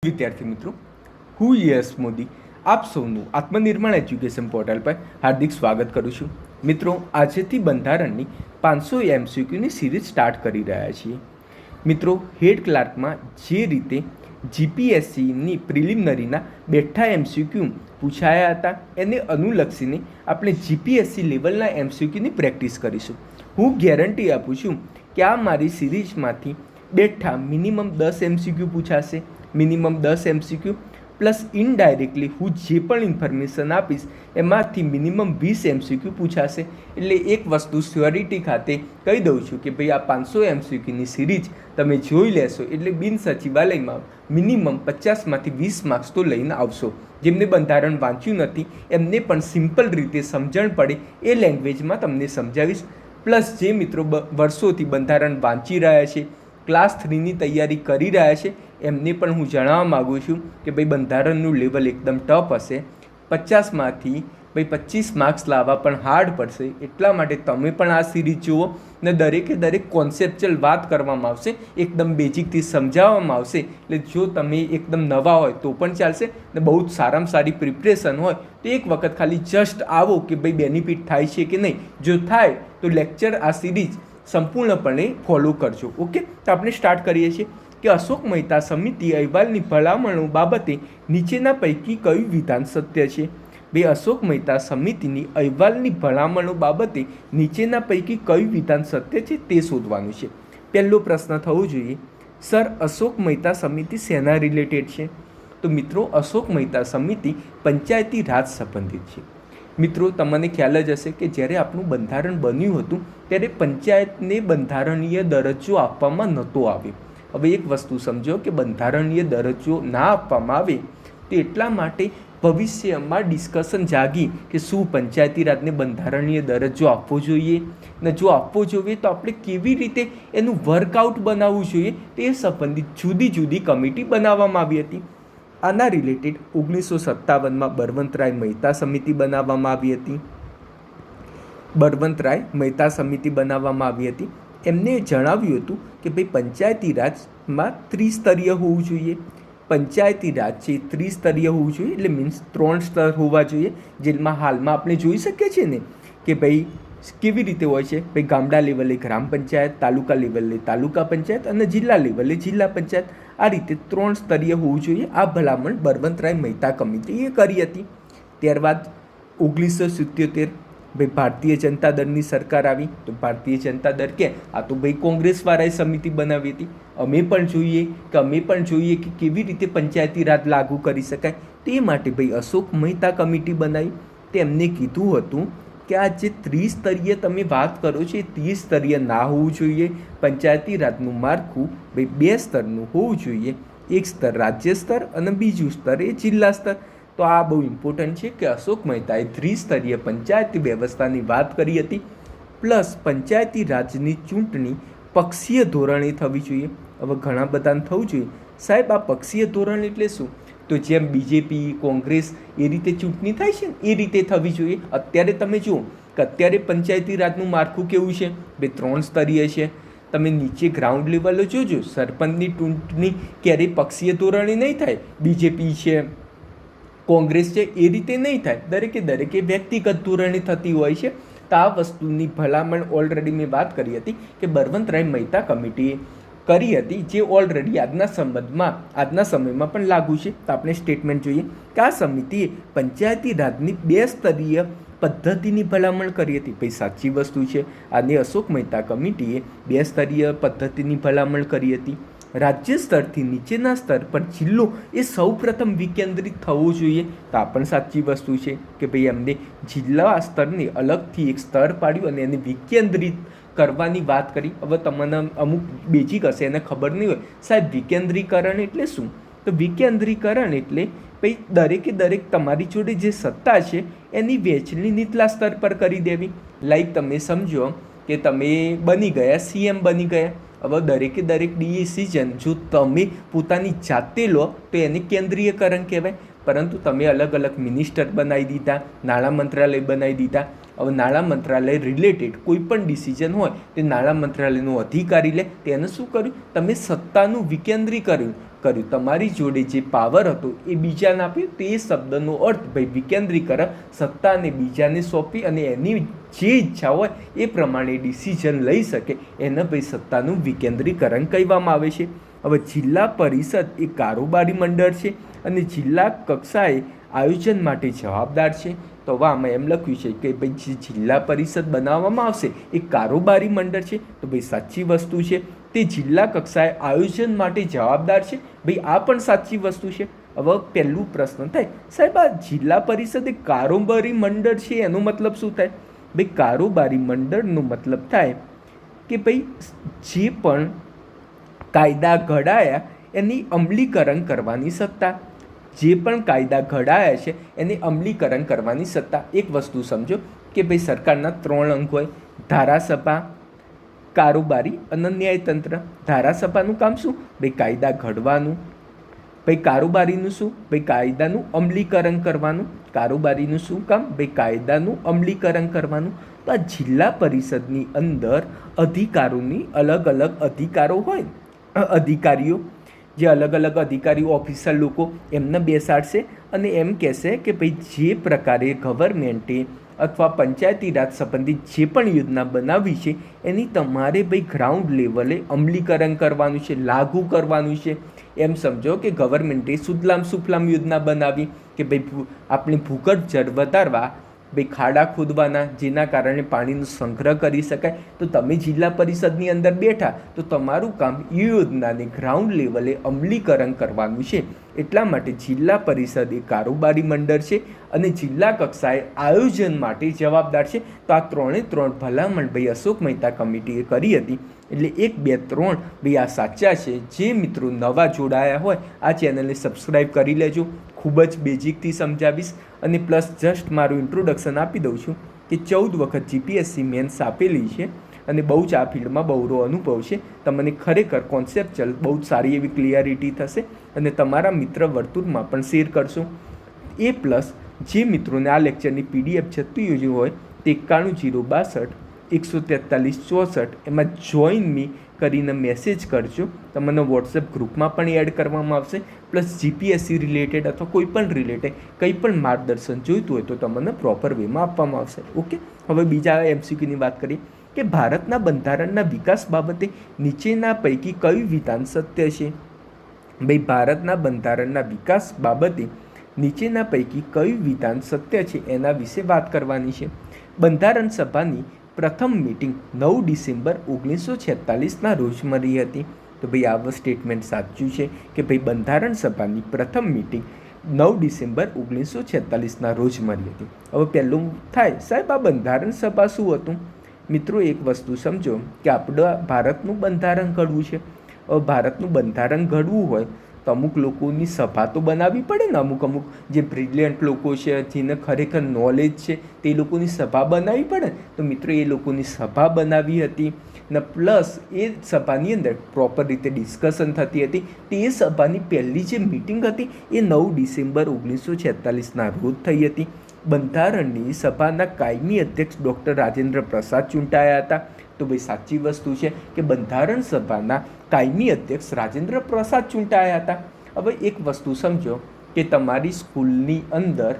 વિદ્યાર્થી મિત્રો, હું યસ મોદી આપ સૌનું આત્મનિર્માણ એજ્યુકેશન પોર્ટલ પર હાર્દિક સ્વાગત કરું છું. મિત્રો, આજથી બંધારણની 500 MCQની સિરીઝ સ્ટાર્ટ કરી રહ્યા છીએ. મિત્રો, હેડ ક્લાર્કમાં જે રીતે જીપીએસસીની પ્રિલિમિનરીના બેઠા MCQ પૂછાયા હતા એને અનુલક્ષીને આપણે જીપીએસસી લેવલના MCQની પ્રેક્ટિસ કરીશું. હું ગેરંટી આપું છું કે આ મારી સિરીઝમાંથી બેઠા મિનિમમ 10 MCQ પૂછાશે. મિનિમમ 10 MCQ પ્લસ ઇનડાયરેક્ટલી હું જે પણ ઇન્ફોર્મેશન આપીશ એમાંથી મિનિમમ 20 MCQ પૂછાશે. એટલે એક વસ્તુ સ્યોરિટી ખાતે કહી દઉં છું કે ભાઈ આ 500 MCQની સિરીઝ તમે જોઈ લેશો એટલે બિન સચિવાલયમાં મિનિમમ 50માંથી 20 માર્ક્સ તો લઈને આવશો. જેમને બંધારણ વાંચ્યું નથી એમને પણ સિમ્પલ રીતે સમજણ પડે એ લેંગ્વેજમાં તમને સમજાવીશ. પ્લસ જે મિત્રો વર્ષોથી બંધારણ વાંચી રહ્યા છે, ક્લાસ 3ની તૈયારી કરી રહ્યા છે, એમને પણ હું જણાવવા માગું છું કે ભાઈ બંધારણનું લેવલ એકદમ ટફ હશે. 50માંથી ભાઈ 25 માર્ક્સ લાવવા પણ હાર્ડ પડશે. એટલા માટે તમે પણ આ સિરીઝ જુઓ ને દરેકે દરેક કોન્સેપ્ચ્યુઅલ વાત કરવામાં આવશે, એકદમ બેઝિકથી સમજાવવામાં આવશે. એટલે જો તમે એકદમ નવા હોય તો પણ ચાલશે ને બહુ જ સારામાં સારી પ્રિપરેશન હોય તો એક વખત ખાલી જસ્ટ આવો કે ભાઈ બેનિફિટ થાય છે કે નહીં. જો થાય તો લેક્ચર આ સિરીઝ સંપૂર્ણપણે ફોલો કરજો. ઓકે, તો આપણે સ્ટાર્ટ કરીએ છીએ કે અશોક મહેતા સમિતિ અહેવાલની ભલામણો બાબતે નીચેના પૈકી કયું વિધાન સત્ય છે? બે અશોક મહેતા સમિતિની અહેવાલની ભલામણો બાબતે નીચેના પૈકી કયું વિધાન સત્ય છે તે શોધવાનું છે. પહેલો પ્રશ્ન થવો જોઈએ, સર અશોક મહેતા સમિતિ શેના રિલેટેડ છે? તો મિત્રો, અશોક મહેતા સમિતિ પંચાયતી રાજ સંબંધિત છે. મિત્રો, તમને ખ્યાલ જ હશે કે જ્યારે આપણું બંધારણ બન્યું હતું ત્યારે પંચાયતને બંધારણીય દરજ્જો આપવામાં નહોતો આવ્યો. હવે એક વસ્તુ સમજો કે બંધારણીય દરજ્જો ના આપવામાં આવે તો એટલા માટે ભવિષ્યમાં ડિસ્કશન જાગી કે શું પંચાયતી રાજને બંધારણીય દરજ્જો આપવો જોઈએ ને જો આપવો જોઈએ તો આપણે કેવી રીતે એનું વર્કઆઉટ બનાવવું જોઈએ તે સંબંધિત જુદી જુદી કમિટી બનાવવામાં આવી હતી. આના રિલેટેડ 1957માં બળવંતરાય મહેતા સમિતિ બનાવવામાં આવી હતી. બળવંતરાય મહેતા સમિતિ બનાવવામાં આવી હતી. એમને જણાવ્યું હતું કે ભાઈ પંચાયતી રાજમાં ત્રિસ્તરીય હોવું જોઈએ. પંચાયતી રાજ છે ત્રિસ્તરીય હોવું જોઈએ, એટલે મીન્સ 3 સ્તર હોવા જોઈએ. જેમાં હાલમાં આપણે જોઈ શકીએ છીએ ને કે ભાઈ કેવી રીતે હોય છે. ભાઈ ગામડા લેવલે ગ્રામ પંચાયત, તાલુકા લેવલે તાલુકા પંચાયત અને જિલ્લા લેવલે જિલ્લા પંચાયત. આ રીતે 3 સ્તરીય હોવું જોઈએ. આ ભલામણ બળવંતરાય મહેતા કમિટીએ કરી હતી. ત્યારબાદ 1977 ભાઈ ભારતીય જનતા દળની સરકાર આવી તો ભારતીય જનતા દળ કે આ તો ભાઈ કોંગ્રેસવાળાએ સમિતિ બનાવી હતી. અમે પણ જોઈએ કે કેવી રીતે પંચાયતી રાજ લાગુ કરી શકાય. તે માટે ભાઈ અશોક મહેતા કમિટી બનાવી. તેમને કીધું હતું કે આ જે ત્રિસ્તરીય તમે વાત કરો છો એ ત્રિસ્તરીય ના હોવું જોઈએ. પંચાયતી રાજનું માળખું ભાઈ 2 સ્તરનું હોવું જોઈએ. એક સ્તર રાજ્ય સ્તર અને બીજું સ્તર એ જિલ્લા સ્તર. તો આ બહુ ઇમ્પોર્ટન્ટ છે કે અશોક મહેતાએ ત્રિસ્તરીય પંચાયતી વ્યવસ્થાની વાત કરી હતી. પ્લસ પંચાયતી રાજની ચૂંટણી પક્ષીય ધોરણે થવી જોઈએ. હવે ઘણા બધાને થવું જોઈએ સાહેબ આ પક્ષીય ધોરણ એટલે શું? તો જેમ બીજેપી, કોંગ્રેસ એ રીતે ચૂંટણી થાય છે ને એ રીતે થવી જોઈએ. અત્યારે તમે જુઓ કે અત્યારે પંચાયતી રાજનું માળખું કેવું છે? બે 3 સ્તરીય છે. તમે નીચે ગ્રાઉન્ડ લેવલે જોજો, સરપંચની ચૂંટણી ક્યારેય પક્ષીય ધોરણે નહીં થાય. બીજેપી છે, કોંગ્રેસ છે એ રીતે નહીં થાય. દરેકે વ્યક્તિગત ધોરણે થતી હોય છે. તો આ વસ્તુની ભલામણ ઓલરેડી મેં વાત કરી હતી કે બળવંતરાય મહેતા કમિટીએ કરી હતી, જે ઓલરેડી આજના સમયમાં પણ લાગુ છે. તો આપણે સ્ટેટમેન્ટ જોઈએ કે આ સમિતિએ પંચાયતી રાજની 2 સ્તરીય પદ્ધતિની ભલામણ કરી હતી. ભાઈ સાચી વસ્તુ છે. આને અશોક મહેતા કમિટીએ 2 સ્તરીય પદ્ધતિની ભલામણ કરી હતી. રાજ્ય સ્તરથી નીચેના સ્તર પર જિલ્લો એ સૌપ્રથમ વિકેન્દ્રિત થવો જોઈએ. તો આ પણ સાચી વસ્તુ છે કે ભાઈ એમને જિલ્લા સ્તરને અલગથી એક સ્તર પાડ્યું અને એને વિકેન્દ્રિત કરવાની વાત કરી. હવે તમને અમુક બેઝિક હશે એને ખબર નહીં હોય સાહેબ વિકેન્દ્રીકરણ એટલે શું? તો વિકેન્દ્રીકરણ એટલે ભાઈ દરેક તમારી જોડે જે સત્તા છે એની વહેંચણી નીચલા સ્તર પર કરી દેવી. લાઈક તમે સમજો કે તમે બની ગયા CM બની ગયા. હવે દરેક ડિસિઝન જો તમે પોતાની જાતે લો તો એને કેન્દ્રીયકરણ કહેવાય. પરંતુ તમે અલગ અલગ મિનિસ્ટર બનાવી દીધા, નાણાં મંત્રાલય બનાવી દીધા. હવે નાણાં મંત્રાલય રિલેટેડ કોઈ પણ ડિસિઝન હોય તે નાણાં મંત્રાલયનો અધિકારી લે. તેને શું કર્યું? તમે સત્તાનું વિકેન્દ્રીકરણ કર્યું. તમારી જોડે જે પાવર હતો એ બીજાને આપ્યું. તો એ શબ્દનો અર્થ ભાઈ વિકેન્દ્રીકરણ, સત્તાને બીજાને સોંપી અને એની જે ઈચ્છા હોય એ પ્રમાણે ડિસિઝન લઈ શકે, એને ભાઈ સત્તાનું વિકેન્દ્રીકરણ કહેવામાં આવે છે. હવે જિલ્લા પરિષદ એ કારોબારી મંડળ છે અને જિલ્લા કક્ષાએ આયોજન માટે જવાબદાર છે. તો હવે આમાં એમ લખ્યું છે કે ભાઈ જે જિલ્લા પરિષદ બનાવવામાં આવશે એ કારોબારી મંડળ છે. તો ભાઈ સાચી વસ્તુ છે, તે જિલ્લા કક્ષાએ આયોજન માટે જવાબદાર છે. ભાઈ આ પણ સાચી વસ્તુ છે. હવે પહેલું પ્રશ્ન થાય, સાહેબ આ જિલ્લા પરિષદ એ કારોબારી મંડળ છે એનો મતલબ શું થાય? ભાઈ કારોબારી મંડળનો મતલબ થાય કે ભાઈ જે પણ કાયદા ઘડાયા એની અમલીકરણ કરવાની સત્તા, જે પણ કાયદા ઘડાયા છે એને અમલીકરણ કરવાની સત્તા. એક વસ્તુ સમજો કે ભાઈ સરકારના 3 અંગ હોય: ધારાસભા, કારોબારી અને ન્યાયતંત્ર. ધારાસભાનું કામ શું? ભાઈ કાયદા ઘડવાનું. ભાઈ કારોબારીનું શું? ભાઈ કાયદાનું અમલીકરણ કરવાનું. કારોબારીનું શું કામ? ભાઈ કાયદાનું અમલીકરણ કરવાનું. તો આ જિલ્લા પરિષદની અંદર અધિકારોની અલગ અલગ અધિકારો હોય, અધિકારીઓ જે અલગ અલગ અધિકારીઓ ઓફિસર લોકો એમને બેસાડશે અને એમ કહેશે કે ભાઈ જે પ્રકારે ગવર્મેન્ટે અથવા પંચાયતી રાજ સંબંધિત જે પણ યોજના બનાવી છે એની તમારે ભાઈ ગ્રાઉન્ડ લેવલે અમલીકરણ કરવાનું છે, લાગુ કરવાનું છે. એમ સમજો કે ગવર્મેન્ટે સુજલામ સુફલામ યોજના બનાવી કે ભાઈ આપણે ભૂગર્ભ જળ વધારવા, ભાઈ ખાડા ખોદવાના જેના કારણે પાણીનો સંગ્રહ કરી શકાય. તો તમે જિલ્લા પરિષદની અંદર બેઠા તો તમારું કામ એ યોજનાને ગ્રાઉન્ડ લેવલે અમલીકરણ કરવાનું છે. એટલા માટે જિલ્લા પરિષદ એ કારોબારી મંડળ છે અને જિલ્લા કક્ષાએ આયોજન માટે જવાબદાર છે. તો આ 3 ભલામણ ભાઈ અશોક મહેતા કમિટીએ કરી હતી. એટલે 1, 2, 3 ભાઈ આ સાચા છે. જે મિત્રો નવા જોડાયા હોય આ ચેનલને સબસ્ક્રાઈબ કરી લેજો. ખૂબ જ બેઝિકથી સમજાવીશ અને પ્લસ જસ્ટ મારું ઇન્ટ્રોડક્શન આપી દઉં છું કે 14 વખત જીપીએસસી મેન્સ આપેલી છે અને બહુ જ આ ફિલ્ડમાં બહુરો અનુભવ છે. તમને ખરેખર કોન્સેપ્ચ્યુઅલ બહુ જ સારી એવી ક્લિયરિટી થશે અને તમારા મિત્ર વર્તુળમાં પણ શેર કરશો. એ પ્લસ જે મિત્રોને આ લેક્ચરની પીડીએફ જતી યોજી હોય તે 91 062 143 64 એમાં જોઈન મી કરીને મેસેજ કરજો. તમને વોટ્સએપ ગ્રુપમાં પણ એડ કરવામાં આવશે. પ્લસ જીપીએસસી રિલેટેડ અથવા કોઈ પણ રિલેટેડ કંઈ પણ માર્ગદર્શન જોઈતું હોય તો તમને પ્રોપર વેમાં આપવામાં આવશે. ઓકે, હવે બીજા એમસીક્યુની વાત કરીએ કે ભારતના બંધારણના વિકાસ બાબતે નીચેના પૈકી કયું વિધાન સત્ય છે? ભાઈ ભારતના બંધારણના વિકાસ બાબતે નીચેના પૈકી કયું વિધાન સત્ય છે એના વિશે વાત કરવાની છે. બંધારણ સભાની પ્રથમ મીટિંગ 9 ડિસેમ્બર 1946ના રોજ મળી હતી. તો ભાઈ આ સ્ટેટમેન્ટ સાચું છે કે ભાઈ બંધારણ સભાની પ્રથમ મીટિંગ 9 ડિસેમ્બર 1946ના રોજ મળી હતી. હવે પહેલું થાય, સાહેબ આ બંધારણ સભા શું હતું? મિત્રો એક વસ્તુ સમજો કે આપણા ભારતનું બંધારણ ઘડવું છે. હવે ભારતનું બંધારણ ઘડવું હોય તો અમુક લોકોની સભા તો બનાવવી પડે ને. અમુક જે બ્રિલિયન્ટ લોકો છે, જેને ખરેખર નોલેજ છે, તે લોકોની સભા બનાવવી પડે. તો મિત્રો એ લોકોની સભા બનાવી હતી ને પ્લસ એ સભાની અંદર પ્રોપર રીતે ડિસ્કશન થતી હતી. તે એ સભાની પહેલી જે મિટિંગ હતી એ 9 ડિસેમ્બર 1946ના રોજ થઈ હતી. બંધારણની સભાના કાયમી અધ્યક્ષ ડૉક્ટર રાજેન્દ્ર પ્રસાદ ચૂંટાયા હતા. તો ભાઈ સાચી વસ્તુ છે કે બંધારણ સભાના કાયમી અધ્યક્ષ રાજેન્દ્ર પ્રસાદ ચૂંટાયા હતા. હવે એક વસ્તુ સમજો કે તમારી સ્કૂલની અંદર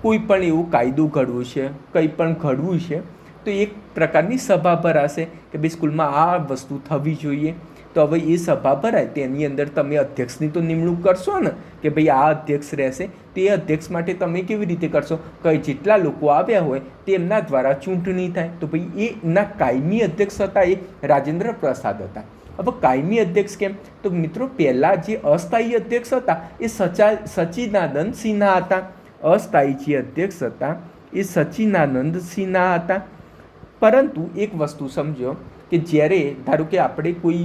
કોઈ પણ એવું કાયદો ઘડવું છે, કંઈ પણ ઘડવું છે, તો એક પ્રકારની સભા ભરાશે કે ભાઈ સ્કૂલમાં આ વસ્તુ થવી જોઈએ. તો હવે એ સભા ભરાય તેની અંદર તમે અધ્યક્ષની તો નિમણૂક કરશો ને કે ભાઈ આ અધ્યક્ષ રહેશે. તે અધ્યક્ષ માટે તમે કેવી રીતે કરશો કે જેટલા લોકો આવ્યા હોય તેમના દ્વારા ચૂંટણી થાય. તો ભાઈ એના કાયમી અધ્યક્ષ હતા એ રાજેન્દ્ર પ્રસાદ હતા. હવે કાયમી અધ્યક્ષ કેમ? તો મિત્રો પહેલાં જે અસ્થાયી અધ્યક્ષ હતા એ સચ્ચિદાનંદ સિન્હા હતા. અસ્થાયી જે અધ્યક્ષ હતા એ સચ્ચિદાનંદ સિન્હા હતા. પરંતુ એક વસ્તુ સમજો કે જ્યારે ધારો કે આપણે કોઈ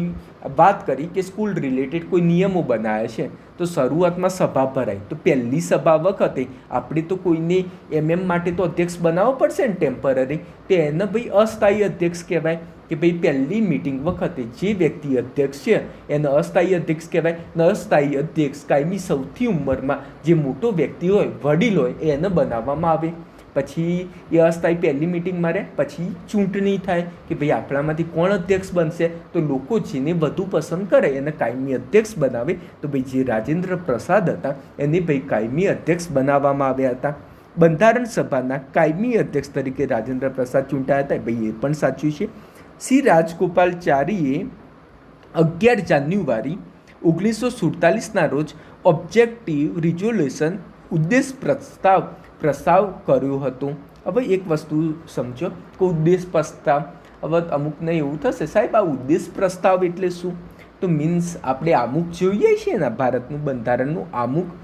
વાત કરી કે સ્કૂલ રિલેટેડ કોઈ નિયમો બનાવ્યા છે તો શરૂઆતમાં સભા ભરાય. તો પહેલી સભા વખતે આપણે તો કોઈને માટે તો અધ્યક્ષ બનાવવો પડશે ને ટેમ્પરરી. તો એને ભાઈ અસ્થાયી અધ્યક્ષ કહેવાય. કે ભાઈ પહેલી મિટિંગ વખતે જે વ્યક્તિ અધ્યક્ષ છે એને અસ્થાયી અધ્યક્ષ કહેવાય. અને અસ્થાયી અધ્યક્ષ કાયમી સૌથી ઉંમરમાં જે મોટો વ્યક્તિ હોય, વડીલ હોય, એને બનાવવામાં આવે. પછી એ અસ્થાયી પહેલી મિટિંગમાં રહે, પછી ચૂંટણી થાય કે ભાઈ આપણામાંથી કોણ અધ્યક્ષ બનશે. તો લોકો જેને વધુ પસંદ કરે એને કાયમી અધ્યક્ષ બનાવે. તો ભાઈ જે રાજેન્દ્ર પ્રસાદ હતા એને ભાઈ કાયમી અધ્યક્ષ બનાવવામાં આવ્યા હતા. બંધારણ સભાના કાયમી અધ્યક્ષ તરીકે રાજેન્દ્ર પ્રસાદ ચૂંટાયા હતા. ભાઈ એ પણ સાચું છે. શ્રી રાજગોપાલચારીએ 11 જાન્યુઆરી 1947ના રોજ ઓબ્જેક્ટિવ રિઝોલ્યુશન ઉદ્દેશ પ્રસ્તાવ કર્યો હતો. હવે એક વસ્તુ સમજો કે ઉદ્દેશ પ્રસ્તાવ, હવે અમુકને એવું થશે સાહેબ આ ઉદ્દેશ પ્રસ્તાવ એટલે શું? તો મીન્સ આપણે આમુખ જોઈએ છીએ ને ભારતનું બંધારણનું આમુખ,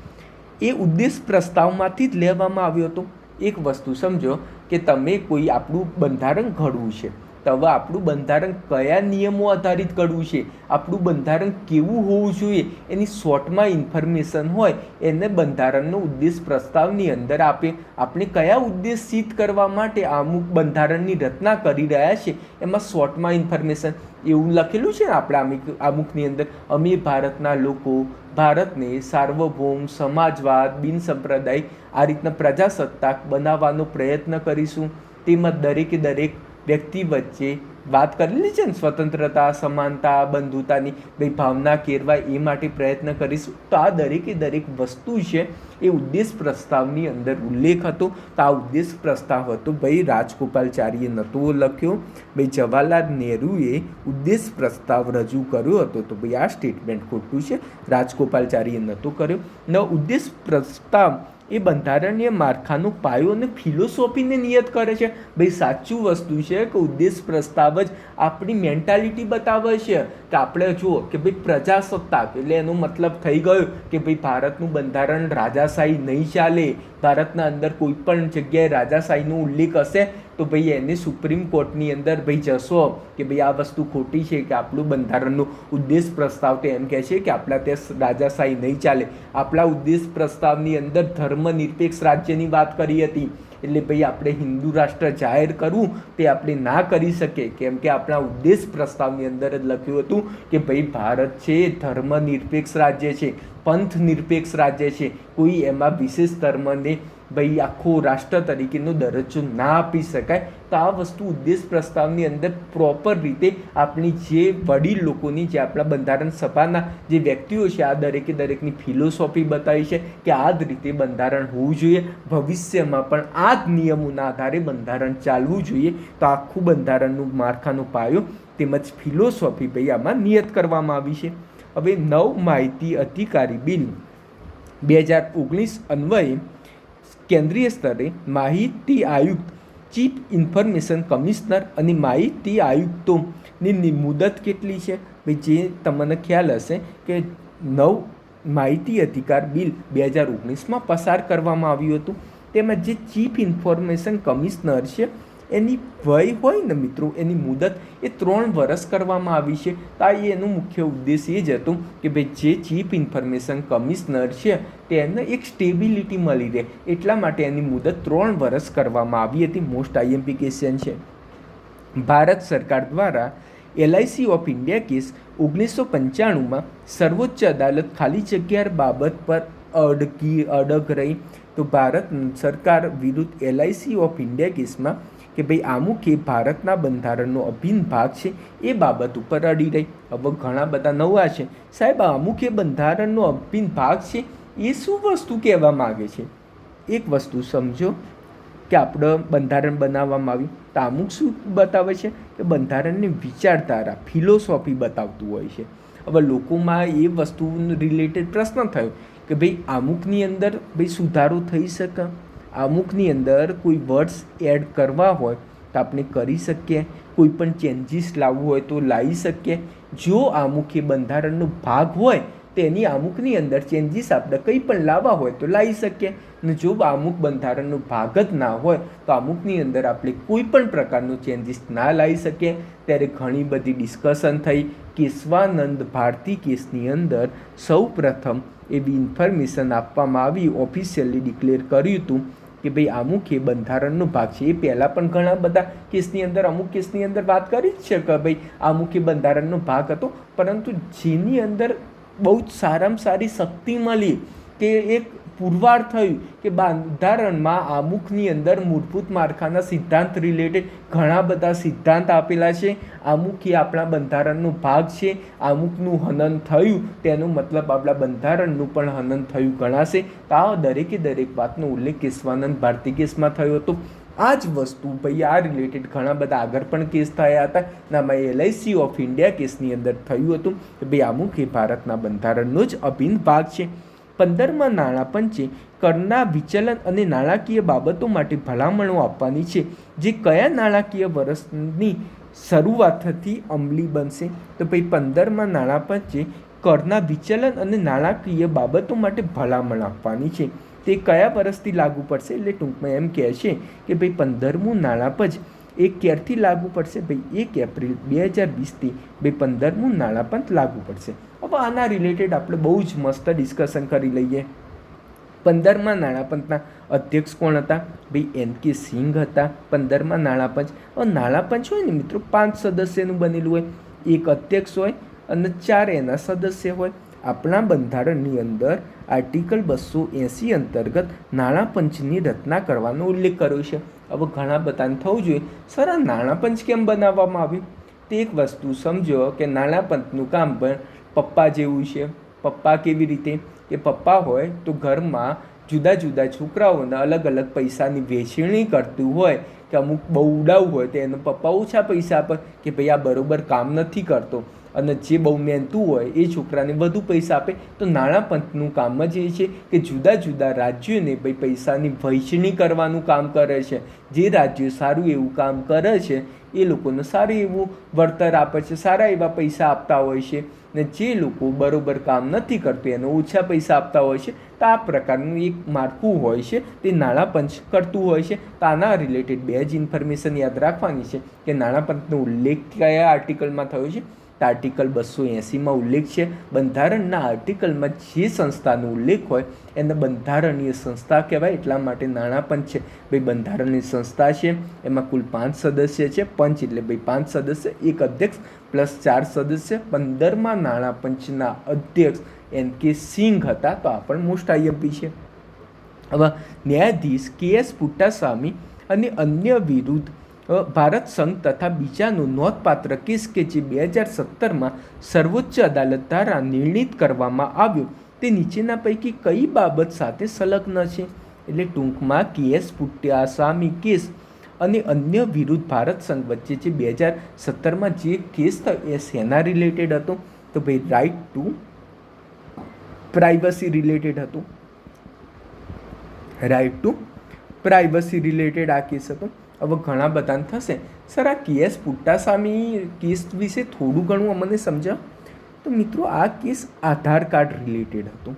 એ ઉદ્દેશ પ્રસ્તાવમાંથી જ લેવામાં આવ્યો હતો. એક વસ્તુ સમજો કે તમે કોઈ આપણું બંધારણ ઘડવું છે, તો હવે આપણું બંધારણ કયા નિયમો આધારિત ઘડવું છે, આપણું બંધારણ કેવું હોવું જોઈએ, એની શોર્ટમાં ઇન્ફોર્મેશન હોય એને બંધારણનો ઉદ્દેશ પ્રસ્તાવની અંદર આપે. આપણે કયા ઉદ્દેશ સિદ્ધ કરવા માટે અમુક બંધારણની રચના કરી રહ્યા છે એમાં શોર્ટમાં ઇન્ફોર્મેશન એવું લખેલું છે ને આપણા અમુકની અંદર, અમે ભારતના લોકો ભારતને સાર્વભૌમ, સમાજવાદ, બિનસંપ્રદાયિક આ રીતના પ્રજાસત્તાક બનાવવાનો પ્રયત્ન કરીશું. તેમાં દરેકે દરેક વ્યક્તિ વચ્ચે વાત કરેલી છે ને સ્વતંત્રતા, સમાનતા, બંધુતાની ભાઈ ભાવના કેળવાય એ માટે પ્રયત્ન કરીશું. તો આ દરેકે દરેક વસ્તુ છે એ ઉદ્દેશ પ્રસ્તાવની અંદર ઉલ્લેખ હતો. તો આ ઉદ્દેશ પ્રસ્તાવ હતો ભાઈ રાજગોપાલચારીએ નહોતો લખ્યો, ભાઈ જવાહરલાલ નહેરુએ ઉદ્દેશ પ્રસ્તાવ રજૂ કર્યો હતો. તો ભાઈ આ સ્ટેટમેન્ટ ખોટું છે, રાજગોપાલચારીએ નહોતો કર્યો. ન ઉદ્દેશ પ્રસ્તાવ એ બંધારણીય માળખાનો પાયો અને ફિલોસોફીને નિયત કરે છે. ભાઈ સાચું વસ્તુ છે કે ઉદ્દેશ પ્રસ્તાવ જ આપણી મેન્ટાલિટી બતાવે છે કે આપણે જુઓ કે ભાઈ પ્રજાસત્તાક એટલે એનો મતલબ થઈ ગયો કે ભાઈ ભારતનું બંધારણ રાજાશાહી નહીં ચાલે. ભારતના અંદર કોઈ પણ જગ્યાએ રાજાશાહીનો ઉલ્લેખ હશે તો ભાઈ એને સુપ્રીમ કોર્ટની અંદર ભાઈ જશો કે ભાઈ આ વસ્તુ ખોટી છે કે આપણું બંધારણનો ઉદ્દેશ પ્રસ્તાવ તો એમ કહે છે કે આપણા ત્યાં રાજાશાહી નહીં ચાલે. આપણા ઉદ્દેશ પ્રસ્તાવની અંદર ધર્મનિરપેક્ષ રાજ્યની વાત કરી હતી, એટલે ભાઈ આપણે હિન્દુ રાષ્ટ્ર જાહેર કરવું તે આપણે ના કરી શકીએ, કેમ કે આપણા ઉદ્દેશ પ્રસ્તાવની અંદર જ લખ્યું હતું કે ભાઈ ભારત છે ધર્મનિરપેક્ષ રાજ્ય છે, પંથ નિરપેક્ષ રાજ્ય છે, કોઈ એમાં વિશેષ ધર્મને ભાઈ આખો રાષ્ટ્ર તરીકેનો દરજ્જો ના આપી શકાય. તો આ વસ્તુ ઉદ્દેશ પ્રસ્તાવની અંદર પ્રોપર રીતે આપણી જે વડીલ લોકોની, જે આપણા બંધારણ સભાના જે વ્યક્તિઓ છે આ દરેકે દરેકની ફિલોસોફી બતાવી છે કે આ જ રીતે બંધારણ હોવું જોઈએ, ભવિષ્યમાં પણ આ જ નિયમોના આધારે બંધારણ ચાલવું જોઈએ. તો આખું બંધારણનું માળખાનો પાયો તેમજ ફિલોસોફી ભાઈ આમાં નિયત કરવામાં આવી છે. હવે માહિતી અધિકારી બિલ 2019 અન્વયે કેન્દ્રીય સ્તરે માહિતી આયુક્ત, ચીફ ઇન્ફોર્મેશન કમિશનર અને માહિતી આયુક્તોની મુદત કેટલી છે? ભાઈ જે તમને ખ્યાલ હશે કે માહિતી અધિકાર બિલ 2019માં પસાર કરવામાં આવ્યું હતું. તેમાં જે ચીફ ઇન્ફોર્મેશન કમિશનર છે એની વય હોય ને મિત્રો, એની મુદત એ 3 વર્ષ કરવામાં આવી છે. તો એનું મુખ્ય ઉદ્દેશ એ જ હતું કે ભાઈ જે ચીફ ઇન્ફોર્મેશન કમિશનર છે તેને એક સ્ટેબિલિટી મળી રહે, એટલા માટે એની મુદત 3 વર્ષ કરવામાં આવી હતી. મોસ્ટ આઈએમપી ક્વેશ્ચન છે. ભારત સરકાર દ્વારા LIC ઓફ ઇન્ડિયા કેસ 1995માં સર્વોચ્ચ અદાલત ખાલી જગ્યા બાબત પર અડગ રહી. તો ભારત સરકાર વિરુદ્ધ LIC ઓફ ઇન્ડિયા કેસમાં કે ભાઈ અમુક એ ભારતના બંધારણનો અભિન્ન ભાગ છે એ બાબત ઉપર અડી રહી. હવે ઘણા બધા નવા છે સાહેબ, અમુક એ બંધારણનો અભિન્ન ભાગ છે એ શું વસ્તુ કહેવા માગે છે? એક વસ્તુ સમજો કે આપણે બંધારણ બનાવવામાં આવ્યું તો અમુક શું બતાવે છે કે બંધારણની વિચારધારા, ફિલોસોફી બતાવતું હોય છે. હવે લોકોમાં એ વસ્તુ રિલેટેડ પ્રશ્ન થયો કે ભાઈ અમુકની અંદર ભાઈ સુધારો થઈ શકે, અમુકની અંદર કોઈ વર્ડ્સ એડ કરવા હોય તો આપણે કરી શકીએ, કોઈ પણ ચેન્જીસ લાવવું હોય તો લાવી શકીએ. જો અમુક એ બંધારણનો ભાગ હોય તેની અમુકની અંદર ચેન્જીસ આપણે કંઈ પણ લાવવા હોય તો લાવી શકીએ, અને જો અમુક બંધારણનો ભાગ જ ના હોય તો અમુકની અંદર આપણે કોઈ પણ પ્રકારનો ચેન્જીસ ના લાવી શકીએ. ત્યારે ઘણી બધી ડિસ્કશન થઈ. કેશવાનંદ ભારતી કેસની અંદર સૌ પ્રથમ એવી ઇન્ફોર્મેશન આપવામાં આવી, ઓફિશિયલી ડિક્લેર કર્યું હતું કે ભાઈ અમુક એ બંધારણનો ભાગ છે. એ પહેલાં પણ ઘણા બધા કેસની અંદર અમુક કેસની અંદર વાત કરી જ છે કે ભાઈ અમુક એ બંધારણનો ભાગ હતો, પરંતુ જેની અંદર બહુ જ સારામાં સારી શક્તિ મળી કે એક પુરવાર થયું કે બંધારણમાં અમુકની અંદર મૂળભૂત માળખાના સિદ્ધાંત રિલેટેડ ઘણા બધા સિદ્ધાંત આપેલા છે. અમુક એ આપણા બંધારણનો ભાગ છે. અમુકનું હનન થયું તેનો મતલબ આપણા બંધારણનું પણ હનન થયું ગણાશે. તો આ દરેકે દરેક વાતનો ઉલ્લેખ કેશવાનંદ ભારતી કેસમાં થયો હતો. આ જ વસ્તુ ભાઈ આ રિલેટેડ ઘણા બધા આગળ પણ કેસ થયા હતા. નામાં LIC ઓફ ઇન્ડિયા કેસની અંદર થયું હતું કે ભાઈ અમુક એ ભારતના બંધારણનો જ અભિન્ન ભાગ છે. 15માં નાણાં પંચે કરના વિચલન અને નાણાકીય બાબતો માટે ભલામણો આપવાની છે, જે કયા નાણાકીય વર્ષની શરૂઆતથી અમલી બનશે. તો ભાઈ 15માં નાણાં પંચે કરના વિચલન અને નાણાકીય બાબતો માટે ભલામણ આપવાની છે. તે કયા વર્ષથી લાગુ પડશે? એટલે ટૂંકમાં એમ કહે છે કે ભાઈ 15મું નાણાં પંચ એ ક્યારથી લાગુ પડશે? ભાઈ 1 એપ્રિલ 2020થી ભાઈ 15મું નાણાં પંચ લાગુ પડશે. હવે આના રિલેટેડ આપણે બહુ જ મસ્ત ડિસ્કશન કરી લઈએ. 15માં નાણાં પંચના અધ્યક્ષ કોણ હતા? ભાઈ NK સિંઘ હતા 15માં નાણાં પંચ. હવે નાણાં પંચ હોય ને મિત્રો 5 સદસ્યનું બનેલું હોય, એક અધ્યક્ષ હોય અને 4 એના સદસ્ય હોય. આપણા બંધારણની અંદર આર્ટિકલ 280 અંતર્ગત નાણાં પંચની રચના કરવાનો ઉલ્લેખ કર્યો છે. હવે ઘણા બધાને થવું જોઈએ સર આ નાણાં પંચ કેમ બનાવવામાં આવ્યું? તે એક વસ્તુ સમજો કે નાણાં પંચનું કામ પણ પપ્પા જેવું છે. પપ્પા કેવી રીતે કે પપ્પા હોય તો ઘરમાં જુદા જુદા છોકરાઓને અલગ અલગ પૈસાની વહેંચણી કરતું હોય કે અમુક બહુ ઉડાવું હોય તો એનો પપ્પા ઓછા પૈસા આપે કે ભાઈ આ બરાબર કામ નથી કરતો, અને જે બહુ મહેનતું હોય એ છોકરાને વધુ પૈસા આપે. તો નાણાં પંચનું કામ જ એ છે કે જુદા જુદા રાજ્યોને ભાઈ પૈસાની વહેંચણી કરવાનું કામ કરે છે. જે રાજ્યો સારું એવું કામ કરે છે એ લોકોને સારું એવું વળતર આપે છે, સારા એવા પૈસા આપતા હોય છે, ને જે લોકો બરાબર કામ નથી કરતું એને ઓછા પૈસા આપતા હોય છે. તો આ પ્રકારનું એક માળખું હોય છે તે નાણાં પંચ કરતું હોય છે. તો આના રિલેટેડ બે જ ઇન્ફોર્મેશન યાદ રાખવાની છે કે નાણાં પંચનો ઉલ્લેખ કયા આર્ટિકલમાં થયો છે. તો આર્ટિકલ 280માં ઉલ્લેખ છે. બંધારણના આર્ટિકલમાં જે સંસ્થાનો ઉલ્લેખ હોય એને બંધારણીય સંસ્થા કહેવાય. એટલા માટે નાણાં પંચ છે ભાઈ બંધારણની સંસ્થા છે. એમાં કુલ 5 સદસ્ય છે. પંચ એટલે ભાઈ 5 સદસ્ય, એક અધ્યક્ષ પ્લસ 4 સદસ્ય. 15માં નાણાં પંચના અધ્યક્ષ NK સિંઘ હતા. તો આ પણ મોસ્ટ IMP છે. હવે ન્યાયાધીશ KS પુટ્ટાસ્વામી અને અન્ય વિરુદ્ધ ભારત સંઘ તથા બીજાનો નોંધપાત્ર કેસ કે જે 2017માં સર્વોચ્ચ અદાલત દ્વારા નિર્ણિત કરવામાં આવ્યો તે નીચેના પૈકી કઈ બાબત સાથે સંલગ્ન છે? એટલે ટૂંકમાં KS પુટ્ટાસ્વામી કેસ અને અન્ય વિરુદ્ધ ભારત સંઘ વચ્ચે જે 2017માં જે કેસ થયો એ શેના રિલેટેડ હતો? તો ભાઈ રાઇટ ટુ પ્રાઇવસી રિલેટેડ હતું. રાઇટ ટુ પ્રાઇવસી રિલેટેડ આ કેસ હતો. હવે ઘણા બધાને થશે સર આ KS પુટ્ટાસ્વામી કેસ વિશે થોડું ઘણું અમને સમજાવો. તો મિત્રો આ કેસ આધાર કાર્ડ રિલેટેડ હતો.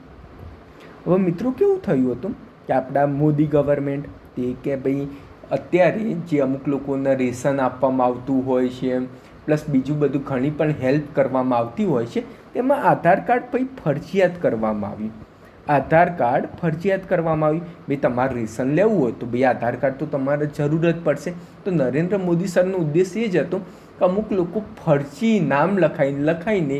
હવે મિત્રો કેવું થયું હતું કે આપણા મોદી ગવર્મેન્ટ તે કે ભાઈ અત્યારે જે અમુક લોકોને રેશન આપવામાં આવતું હોય છે પ્લસ બીજું બધું ઘણી પણ હેલ્પ કરવામાં આવતી હોય છે, તેમાં આધાર કાર્ડ ભાઈ ફરજિયાત કરવામાં આવ્યું. આધાર કાર્ડ ફરજિયાત કરવામાં આવ્યું. ભાઈ તમારે રેશન લેવું હોય તો ભાઈ આધાર કાર્ડ તો તમારે જરૂર જ પડશે. તો નરેન્દ્ર મોદી સરનો ઉદ્દેશ એ જ હતો કે અમુક લોકો ફરજી નામ લખાઈને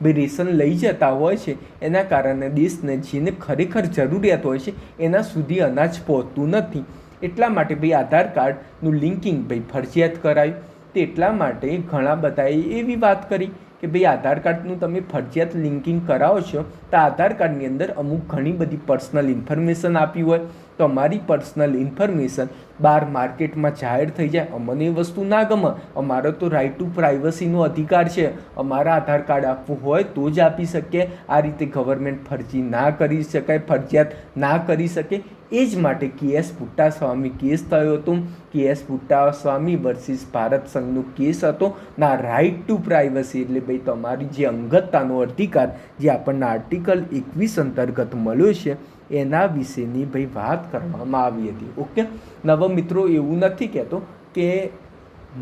ભાઈ રેશન લઈ જતા હોય છે, એના કારણે દેશને જેને ખરેખર જરૂરિયાત હોય છે એના સુધી અનાજ પહોંચતું નથી. એટલા માટે ભાઈ આધાર કાર્ડનું લિંકિંગ ભાઈ ફરજિયાત કરાયું. તો એટલા માટે ઘણા બધાએ એવી વાત કરી કે ભાઈ આધાર કાર્ડનું તમે ફરજિયાત લિંકિંગ કરાવો છો તો આધાર કાર્ડની અંદર અમુક ઘણી બધી પર્સનલ ઇન્ફોર્મેશન આપી હોય તો અમારી પર્સનલ ઇન્ફોર્મેશન બહાર માર્કેટમાં જાહેર થઈ જાય. અમને એ વસ્તુ ના ગમે. અમારો તો રાઇટ ટુ પ્રાઇવસીનો અધિકાર છે. અમારા આધાર કાર્ડ આપવું હોય તો જ આપી શકીએ. આ રીતે ગવર્મેન્ટ ફરજી ના કરી શકાય, ફરજિયાત ના કરી શકે. એ જ માટે KS પુટ્ટાસ્વામી કેસ થયો હતો. KS પુટ્ટાસ્વામી વર્સિસ ભારત સંઘનો કેસ હતો. ના રાઇટ ટુ પ્રાઇવસી એટલે ભાઈ તમારી જે અંગતતાનો અધિકાર જે આપણને આર્ટિકલ 21 અંતર્ગત મળ્યો છે એના વિશેની ભાઈ વાત કરવામાં આવી હતી. ઓકે. નવા મિત્રો એવું નથી કહેતો કે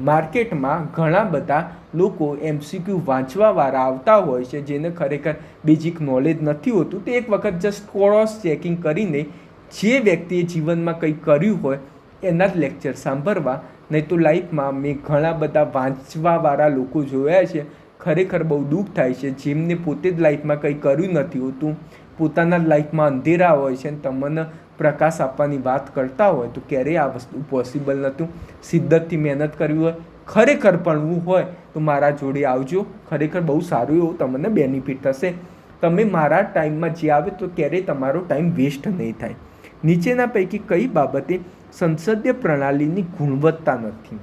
માર્કેટમાં ઘણા બધા લોકો MCQ વાંચવાવાળા આવતા હોય છે જેને ખરેખર બેઝિક નોલેજ નથી હોતું. તે એક વખત જસ્ટ ક્રોસ ચેકિંગ કરીને જે વ્યક્તિએ જીવનમાં કંઈ કર્યું હોય એના જ લેક્ચર સાંભળવા, નહીં તો લાઈફમાં મેં ઘણા બધા વાંચવાવાળા લોકો જોયા છે, ખરેખર બહુ દુઃખ થાય છે, જેમને પોતે જ લાઈફમાં કંઈ કર્યું નથી હોતું, પોતાના લાઈફમાં અંધેરા હોય છે અને તમને પ્રકાશ આપવાની વાત કરતા હોય તો ક્યારેય આ વસ્તુ પોસિબલ નહોતું. શિદ્દતથી મહેનત કરવી હોય, ખરેખર ભણવું હોય તો મારા જોડે આવજો, ખરેખર બહુ સારું એવું તમને બેનિફિટ થશે. તમે મારા ટાઈમમાં જે આવે તો ક્યારેય તમારો ટાઈમ વેસ્ટ નહીં થાય. નીચેના પૈકી કઈ બાબતે સંસદીય પ્રણાલીની ગુણવત્તા નથી?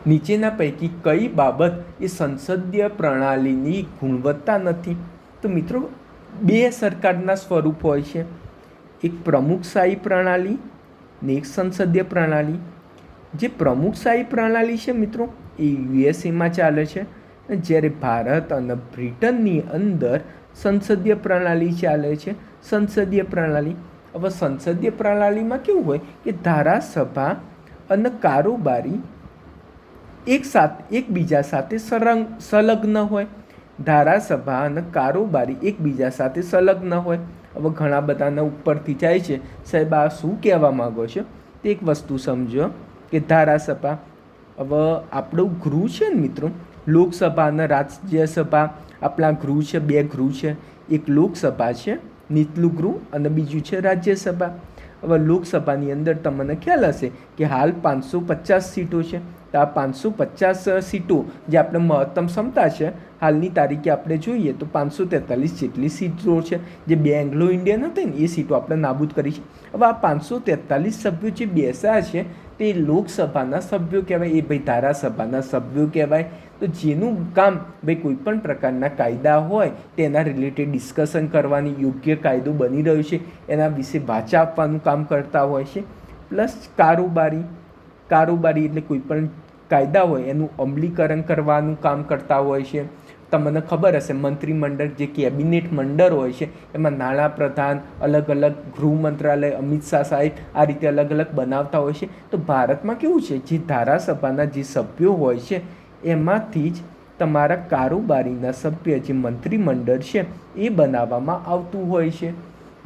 નીચેના પૈકી કઈ બાબત એ સંસદીય પ્રણાલીની ગુણવત્તા નથી? તો મિત્રો, બે સરકારના સ્વરૂપ હોય છે, એક પ્રમુખશાહી પ્રણાલી ને એક સંસદીય પ્રણાલી. જે પ્રમુખશાહી પ્રણાલી છે મિત્રો, એ યુએસએમાં ચાલે છે, જ્યારે ભારત અને બ્રિટનની અંદર સંસદીય પ્રણાલી ચાલે છે, સંસદીય પ્રણાલી. હવે સંસદીય પ્રણાલીમાં કેવું હોય કે ધારાસભા અને કારોબારી એકબીજા સાથે સંલગ્ન હોય. ધારાસભા અને કારોબારી એકબીજા સાથે સંલગ્ન હોય. હવે ઘણા બધાના ઉપરથી જાય છે, સાહેબ આ શું કહેવા માગો છો? તે એક વસ્તુ સમજો કે ધારાસભા, હવે આપણું ગૃહ છે ને મિત્રો, લોકસભા અને રાજ્યસભા આપણા ગૃહ છે, બે ગૃહ છે. એક લોકસભા છે, નીચલું ગૃહ, અને બીજું છે રાજ્યસભા. હવે લોકસભાની અંદર તમને ખ્યાલ હશે કે હાલ 550 સીટો છે. તો આ 550 સીટો જે આપણે મહત્તમ ક્ષમતા છે હાલની તારીખે આપણે જોઈએ તો 543 જેટલી સીટો છે. જે બે એંગ્લો ઇન્ડિયન હતી ને એ સીટો આપણે નાબૂદ કરી છે. હવે આ 543 સભ્યો જે બેસા છે તે લોકસભાના સભ્યો કહેવાય, એ ભાઈ ધારાસભાના સભ્યો કહેવાય. તો જેનું કામ ભાઈ કોઈ પણ પ્રકારના કાયદા હોય તેના રિલેટેડ ડિસ્કશન કરવાની, યોગ્ય કાયદો બની રહ્યો છે એના વિશે વાચા આપવાનું કામ કરતા હોય છે. પ્લસ કારોબારી એટલે કોઈ પણ કાયદા હોય એનું અમલીકરણ કરવાનું કામ કરતા હોય છે. તમને ખબર હશે મંત્રીમંડળ જે કેબિનેટ મંડળ હોય છે એમાં નાણાપ્રધાન, અલગ અલગ ગૃહ મંત્રાલય, અમિત શાહ સાહેબ આ રીતે અલગ અલગ બનાવતા હોય છે. તો ભારતમાં કેવું છે, જે ધારાસભાના જે સભ્યો હોય છે એમાંથી જ તમારા કારોબારીના સભ્ય જે મંત્રીમંડળ છે એ બનાવવામાં આવતું હોય છે.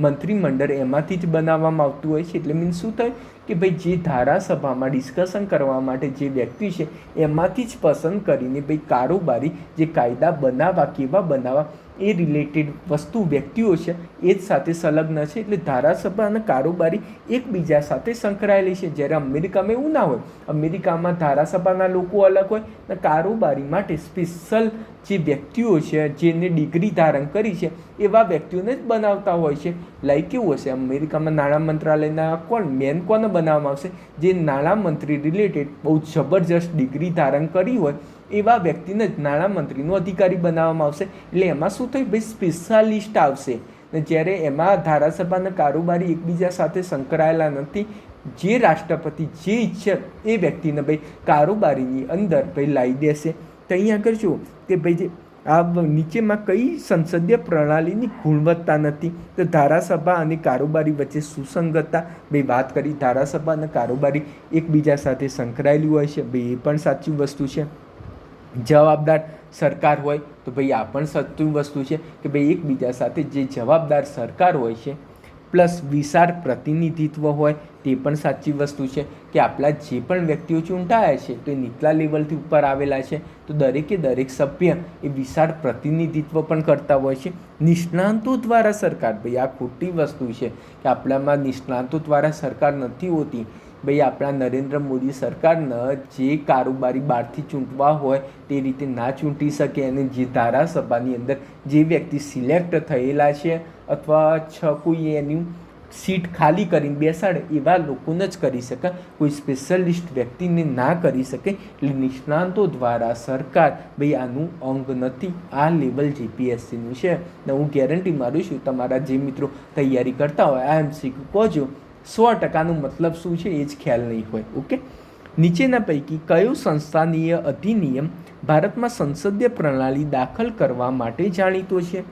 મંત્રીમંડળ એમાંથી જ બનાવવામાં આવતું હોય છે. એટલે મીન્સ શું થાય કે ભાઈ જે ધારાસભામાં ડિસ્કશન કરવા માટે જે વ્યક્તિ છે એમાંથી જ પસંદ કરીને ભાઈ કારોબારી જે કાયદા બનાવવા, કેવા બનાવવા એ રિલેટેડ વસ્તુ વ્યક્તિઓ છે એ જ સાથે સંલગ્ન છે. એટલે ધારાસભા અને કારોબારી એકબીજા સાથે સંકળાયેલી છે. જ્યારે અમેરિકામાં એવું ના હોય. અમેરિકામાં ધારાસભાના લોકો અલગ હોય અને કારોબારી માટે સ્પેશિયલ જે વ્યક્તિઓ છે જેને ડિગ્રી ધારણ કરી છે એવા વ્યક્તિઓને જ બનાવતા હોય છે. લાઈક કેવું હશે, અમેરિકામાં નાણાં મંત્રાલયના મેન કોને બનાવવામાં આવશે? જે નાણામંત્રી રિલેટેડ બહુ જબરજસ્ત ડિગ્રી ધારણ કરી હોય એવા વ્યક્તિને જ નાણામંત્રીનો અધિકારી બનાવવામાં આવશે. એટલે એમાં શું થયું ભાઈ, સ્પેશિયાલિસ્ટ આવશે. ને જ્યારે એમાં ધારાસભા અને કારોબારી એકબીજા સાથે સંકળાયેલા નથી. જે રાષ્ટ્રપતિ જે ઈચ્છે એ વ્યક્તિને ભાઈ કારોબારીની અંદર ભાઈ લાવી દેશે. તો અહીંયા આગળ જુઓ કે ભાઈ જે આ નીચેમાં કઈ સંસદીય પ્રણાલીની ગુણવત્તા નથી? તો ધારાસભા અને કારોબારી વચ્ચે સુસંગતતા, ભાઈ વાત કરી ધારાસભા અને કારોબારી એકબીજા સાથે સંકળાયેલી હોય છે, ભાઈ એ પણ સાચી વસ્તુ છે. જવાબદાર સરકાર હોય તો ભાઈ આ પણ સાચી વસ્તુ છે કે ભાઈ એકબીજા સાથે જે જવાબદાર સરકાર હોય છે, પ્લસ વિશાળ પ્રતિનિધિત્વ હોય તે પણ સાચી વસ્તુ છે કે આપણા જે પણ વ્યક્તિઓ ચૂંટાયા છે તો એ નીચલા લેવલથી ઉપર આવેલા છે તો દરેકે દરેક સભ્ય એ વિશાળ પ્રતિનિધિત્વ પણ કરતા હોય છે. નિષ્ણાંતો દ્વારા સરકાર, ભાઈ આ ખોટી વસ્તુ છે કે આપણામાં નિષ્ણાંતો દ્વારા સરકાર નથી હોતી. ભાઈ આપણા નરેન્દ્ર મોદી સરકારના જે કારોબારી બહારથી ચૂંટવા હોય તે રીતે ના ચૂંટી શકે, અને જે ધારાસભાની અંદર જે વ્યક્તિ સિલેક્ટ થયેલા છે અથવા કોઈ એની સીટ ખાલી કરીને બેસાડે એવા લોકોને જ કરી શકે, કોઈ સ્પેશિયલિસ્ટ વ્યક્તિને ના કરી શકે. એટલે નિષ્ણાંતો દ્વારા સરકાર ભાઈ આનું અંગ નથી. આ લેવલ જીપીએસસીનું છે ને હું ગેરંટી મારું છું તમારા જે મિત્રો તૈયારી કરતા હોય આ એમસીક્યુ કહો 100%નો મતલબ શું છે એ જ ખ્યાલ નહીં હોય. ઓકે, નીચેના પૈકી કયો સંસ્થાનીય અધિનિયમ ભારતમાં સંસદીય પ્રણાલી દાખલ કરવા માટે જાણીતો છે?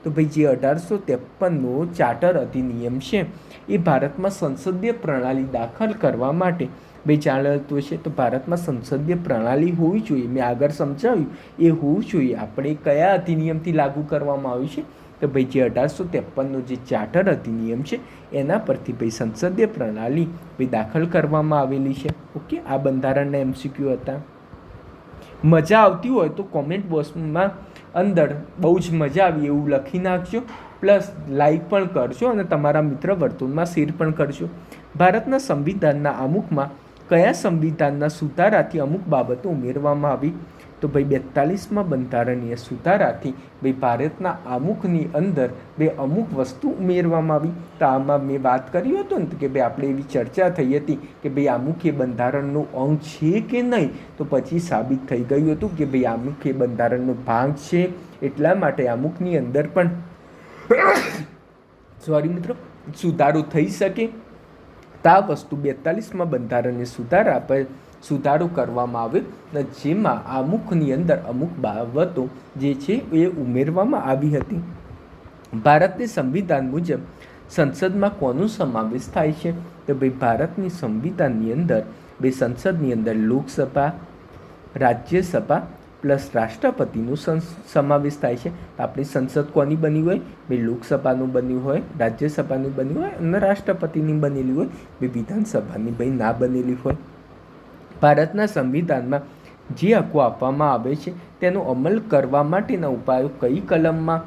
તો ભાઈ જે 1853નો ચાર્ટર અધિનિયમ છે એ ભારતમાં સંસદીય પ્રણાલી દાખલ કરવા માટે ભાઈ જાણીતો છે. તો ભારતમાં સંસદીય પ્રણાલી હોવી જોઈએ, મેં આગળ સમજાવ્યું એ હોવું જોઈએ. આપણે કયા અધિનિયમથી લાગુ કરવામાં આવ્યું છે? તો ભાઈ જે 1853નો જે ચાર્ટર અધિનિયમ છે એના પરથી ભાઈ સંસદીય પ્રણાલી ભાઈ દાખલ કરવામાં આવેલી છે. ઓકે, આ બંધારણના MCQ હતા. મજા આવતી હોય તો કોમેન્ટ બોક્સમાં અંદર બહુ જ મજા આવી એવું લખી નાખજો, પ્લસ લાઈક પણ કરજો અને તમારા મિત્ર વર્તુળમાં શેર પણ કરજો. ભારતના સંવિધાનના આમુખમાં કયા સંવિધાનના સુધારાથી અમુક બાબતો ઉમેરવામાં આવી? તો ભાઈ 42માં બંધારણીય સુધારાથી ભાઈ ભારતના આમુખની અંદર અમુક વસ્તુ ઉમેરવામાં આવી. તો આમાં મેં વાત કરી હતું ને કે ભાઈ આપણે એવી ચર્ચા થઈ હતી કે ભાઈ આમુખ એ બંધારણનો અંગ છે કે નહીં, તો પછી સાબિત થઈ ગયું હતું કે ભાઈ આમુખ એ બંધારણનો ભાગ છે. એટલા માટે આમુખની અંદર પણ મિત્રો સુધારો થઈ શકે. તો આ વસ્તુ 42માં બંધારણને સુધારો કરવામાં આવ્યો, જેમાં આમુખની અંદર અમુક બાબતો જે છે એ ઉમેરવામાં આવી હતી. ભારતની સંવિધાન મુજબ સંસદમાં કોનો સમાવેશ થાય છે? તો ભાઈ ભારતની સંવિધાનની અંદર સંસદની અંદર લોકસભા, રાજ્યસભા પ્લસ રાષ્ટ્રપતિનો સમાવેશ થાય છે. આપણી સંસદ કોની બની હોય? ભાઈ લોકસભાનું બન્યું હોય, રાજ્યસભાનું બન્યું હોય અને રાષ્ટ્રપતિની બનેલી હોય, ભાઈ વિધાનસભાની ભાઈ ના બનેલી હોય. ભારતના સંવિધાનમાં જે હકો આપવામાં આવે છે તેનો અમલ કરવા માટેના ઉપાયો કઈ કલમમાં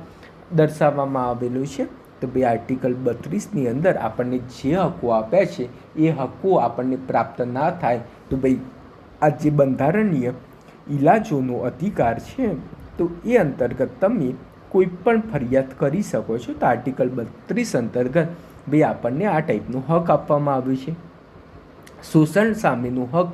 દર્શાવવામાં આવેલું છે? તો ભાઈ આર્ટિકલ 32ની અંદર આપણને જે હકો આપ્યા છે એ હકો આપણને પ્રાપ્ત ના થાય તો ભાઈ આ જે બંધારણીય ઇલાજોનો અધિકાર છે તો એ અંતર્ગત તમે કોઈ પણ ફરિયાદ કરી શકો છો. તો આર્ટિકલ 32 અંતર્ગત ભાઈ આપણને આ ટાઈપનો હક આપવામાં આવ્યો છે. શોષણ સામેનો હક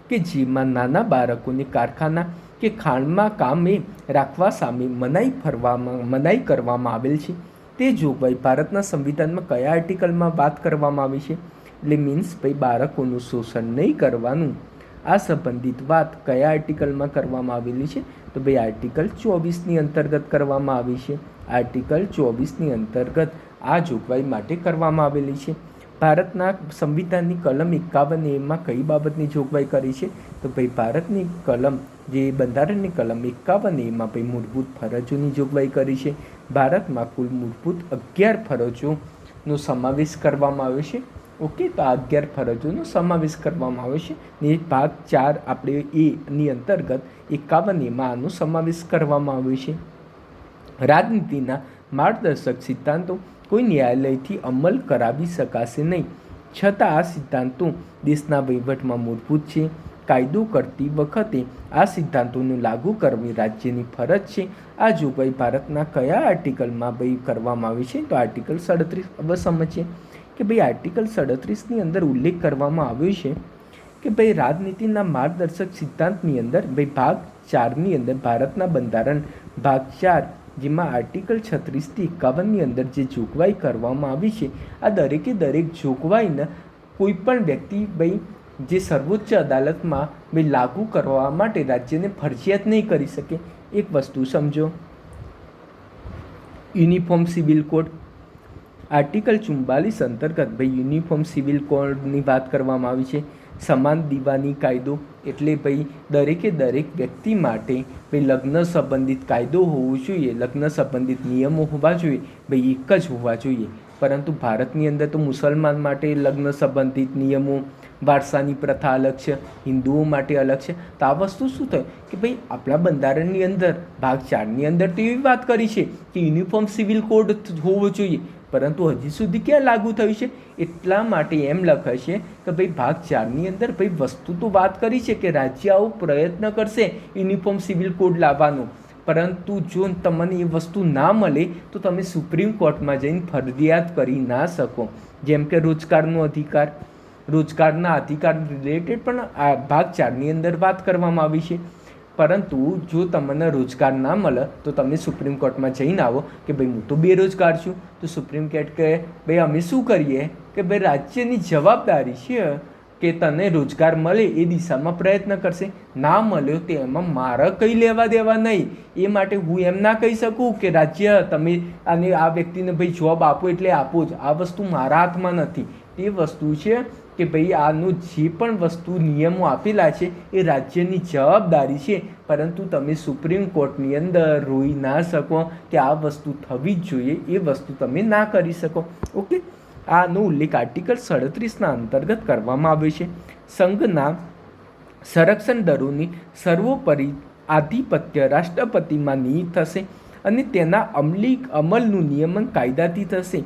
કે જેમાં નાના બાળકોને કારખાના કે ખાણમાં કામે રાખવા સામે મનાઈ કરવામાં આવેલ છે. તે જોગવાઈ ભારતના સંવિધાનમાં કયા આર્ટિકલમાં વાત કરવામાં આવી છે? એટલે મીન્સ ભાઈ બાળકોનું શોષણ નહીં કરવાનું આ સંબંધિત વાત કયા આર્ટિકલમાં કરવામાં આવેલી છે? તો ભાઈ આર્ટિકલ 24ની અંતર્ગત કરવામાં આવી છે. આર્ટિકલ 24ની અંતર્ગત આ જોગવાઈ માટે કરવામાં આવેલી છે. ભારતના સંવિધાનની કલમ 51 કઈ બાબતની જોગવાઈ કરી છે? તો ભાઈ ભારતની કલમ જે બંધારણની કલમ 51 ભાઈ મૂળભૂત ફરજોની જોગવાઈ કરી છે. ભારતમાં કુલ મૂળભૂત 11 ફરજોનો સમાવેશ કરવામાં આવ્યો છે. ઓકે, તો આ 11 ફરજોનો સમાવેશ કરવામાં આવ્યો છે ને ભાગ 4 આપણે એની અંતર્ગત 51 આનો સમાવેશ કરવામાં આવ્યો છે. રાજનીતિના માર્ગદર્શક સિદ્ધાંતો કોઈ ન્યાયાલયથી અમલ કરાવી શકાશે નહીં, છતાં આ સિદ્ધાંતો દેશના વહીવટમાં મૂળભૂત છે. કાયદો કરતી વખતે આ સિદ્ધાંતોને લાગુ કરવી રાજ્યની ફરજ છે. આ જોગવાઈ ભારતના કયા આર્ટિકલમાં ભાઈ કરવામાં આવી છે? તો આર્ટિકલ 37. હવે સમજીએ કે ભાઈ આર્ટિકલ 37ની અંદર ઉલ્લેખ કરવામાં આવ્યો છે કે ભાઈ રાજનીતિના માર્ગદર્શક સિદ્ધાંતની અંદર ભાઈ ભાગ 4ની અંદર ભારતના બંધારણ ભાગ 4 જેમાં આર્ટિકલ 36થી 51ની અંદર જે જોગવાઈ કરવામાં આવી છે આ દરેક જોગવાઈને કોઈ પણ વ્યક્તિ ભાઈ જે સર્વોચ્ચ અદાલતમાં ભાઈ લાગુ કરવા માટે રાજ્યને ફરજિયાત નહીં કરી શકે. એક વસ્તુ સમજો, યુનિફોર્મ સિવિલ કોડ આર્ટિકલ 44 અંતર્ગત ભાઈ યુનિફોર્મ સિવિલ કોડની વાત કરવામાં આવી છે. સમાન દીવાની કાયદો એટલે ભાઈ દરેક વ્યક્તિ માટે ભાઈ લગ્ન સંબંધિત કાયદો હોવો જોઈએ, લગ્ન સંબંધિત નિયમો હોવા જોઈએ, ભાઈ એક જ હોવા જોઈએ. પરંતુ ભારતની અંદર તો મુસલમાન માટે લગ્ન સંબંધિત નિયમો, વારસાની પ્રથા અલગ છે, હિન્દુઓ માટે અલગ છે. તો આ વસ્તુ શું થાય કે ભાઈ આપણા બંધારણની અંદર ભાગ 4ની અંદર તો એવી વાત કરી છે કે યુનિફોર્મ સિવિલ કોડ હોવો જોઈએ, પરંતુ હજી સુધી ક્યાં લાગુ થયું છે? એટલા માટે એમ લખાય છે કે ભાઈ ભાગ 4ની અંદર ભાઈ વસ્તુ તો વાત કરી છે કે રાજ્ય આવો પ્રયત્ન કરશે યુનિફોર્મ સિવિલ કોડ લાવવાનો, પરંતુ જો તમને એ વસ્તુ ના મળે તો તમે સુપ્રીમ કોર્ટમાં જઈને ફરિયાદ કરી ના શકો. જેમ કે રોજગારનો અધિકાર, રોજગારના અધિકાર રિલેટેડ પણ આ ભાગ 4ની અંદર વાત કરવામાં આવી છે. પરંતુ જો તમને રોજગાર ના મળે તો તમે સુપ્રીમ કોર્ટમાં જઈને આવો કે ભાઈ હું તો બેરોજગાર છું, તો સુપ્રીમ કોર્ટ કહે ભાઈ અમે શું કરીએ કે ભાઈ રાજ્યની જવાબદારી છે કે તને રોજગાર મળે એ દિશામાં પ્રયત્ન કરશે. ના મળ્યો તો એમાં મારે કંઈ લેવા દેવા નહીં. એ માટે હું એમ ના કહી શકું કે રાજ્ય તમે આને આ વ્યક્તિને ભાઈ જોબ આપો એટલે આપો જ. આ વસ્તુ મારા હાથમાં નથી. તે વસ્તુ છે કે ભાઈ આનું જે પણ વસ્તુ નિયમો આપેલા છે એ રાજ્યની જવાબદારી છે, પરંતુ તમે સુપ્રીમ કોર્ટની અંદર રોઈ ના શકો કે આ વસ્તુ થવી જ જોઈએ, એ વસ્તુ તમે ના કરી શકો. ઓકે, આનો ઉલ્લેખ આર્ટિકલ 37 અંતર્ગત કરવામાં આવ્યો છે. સંઘના સંરક્ષણ દળોની સર્વોપરી આધિપત્ય રાષ્ટ્રપતિમાં નિહિત થશે અને તેના અમલનું નિયમન કાયદાથી થશે.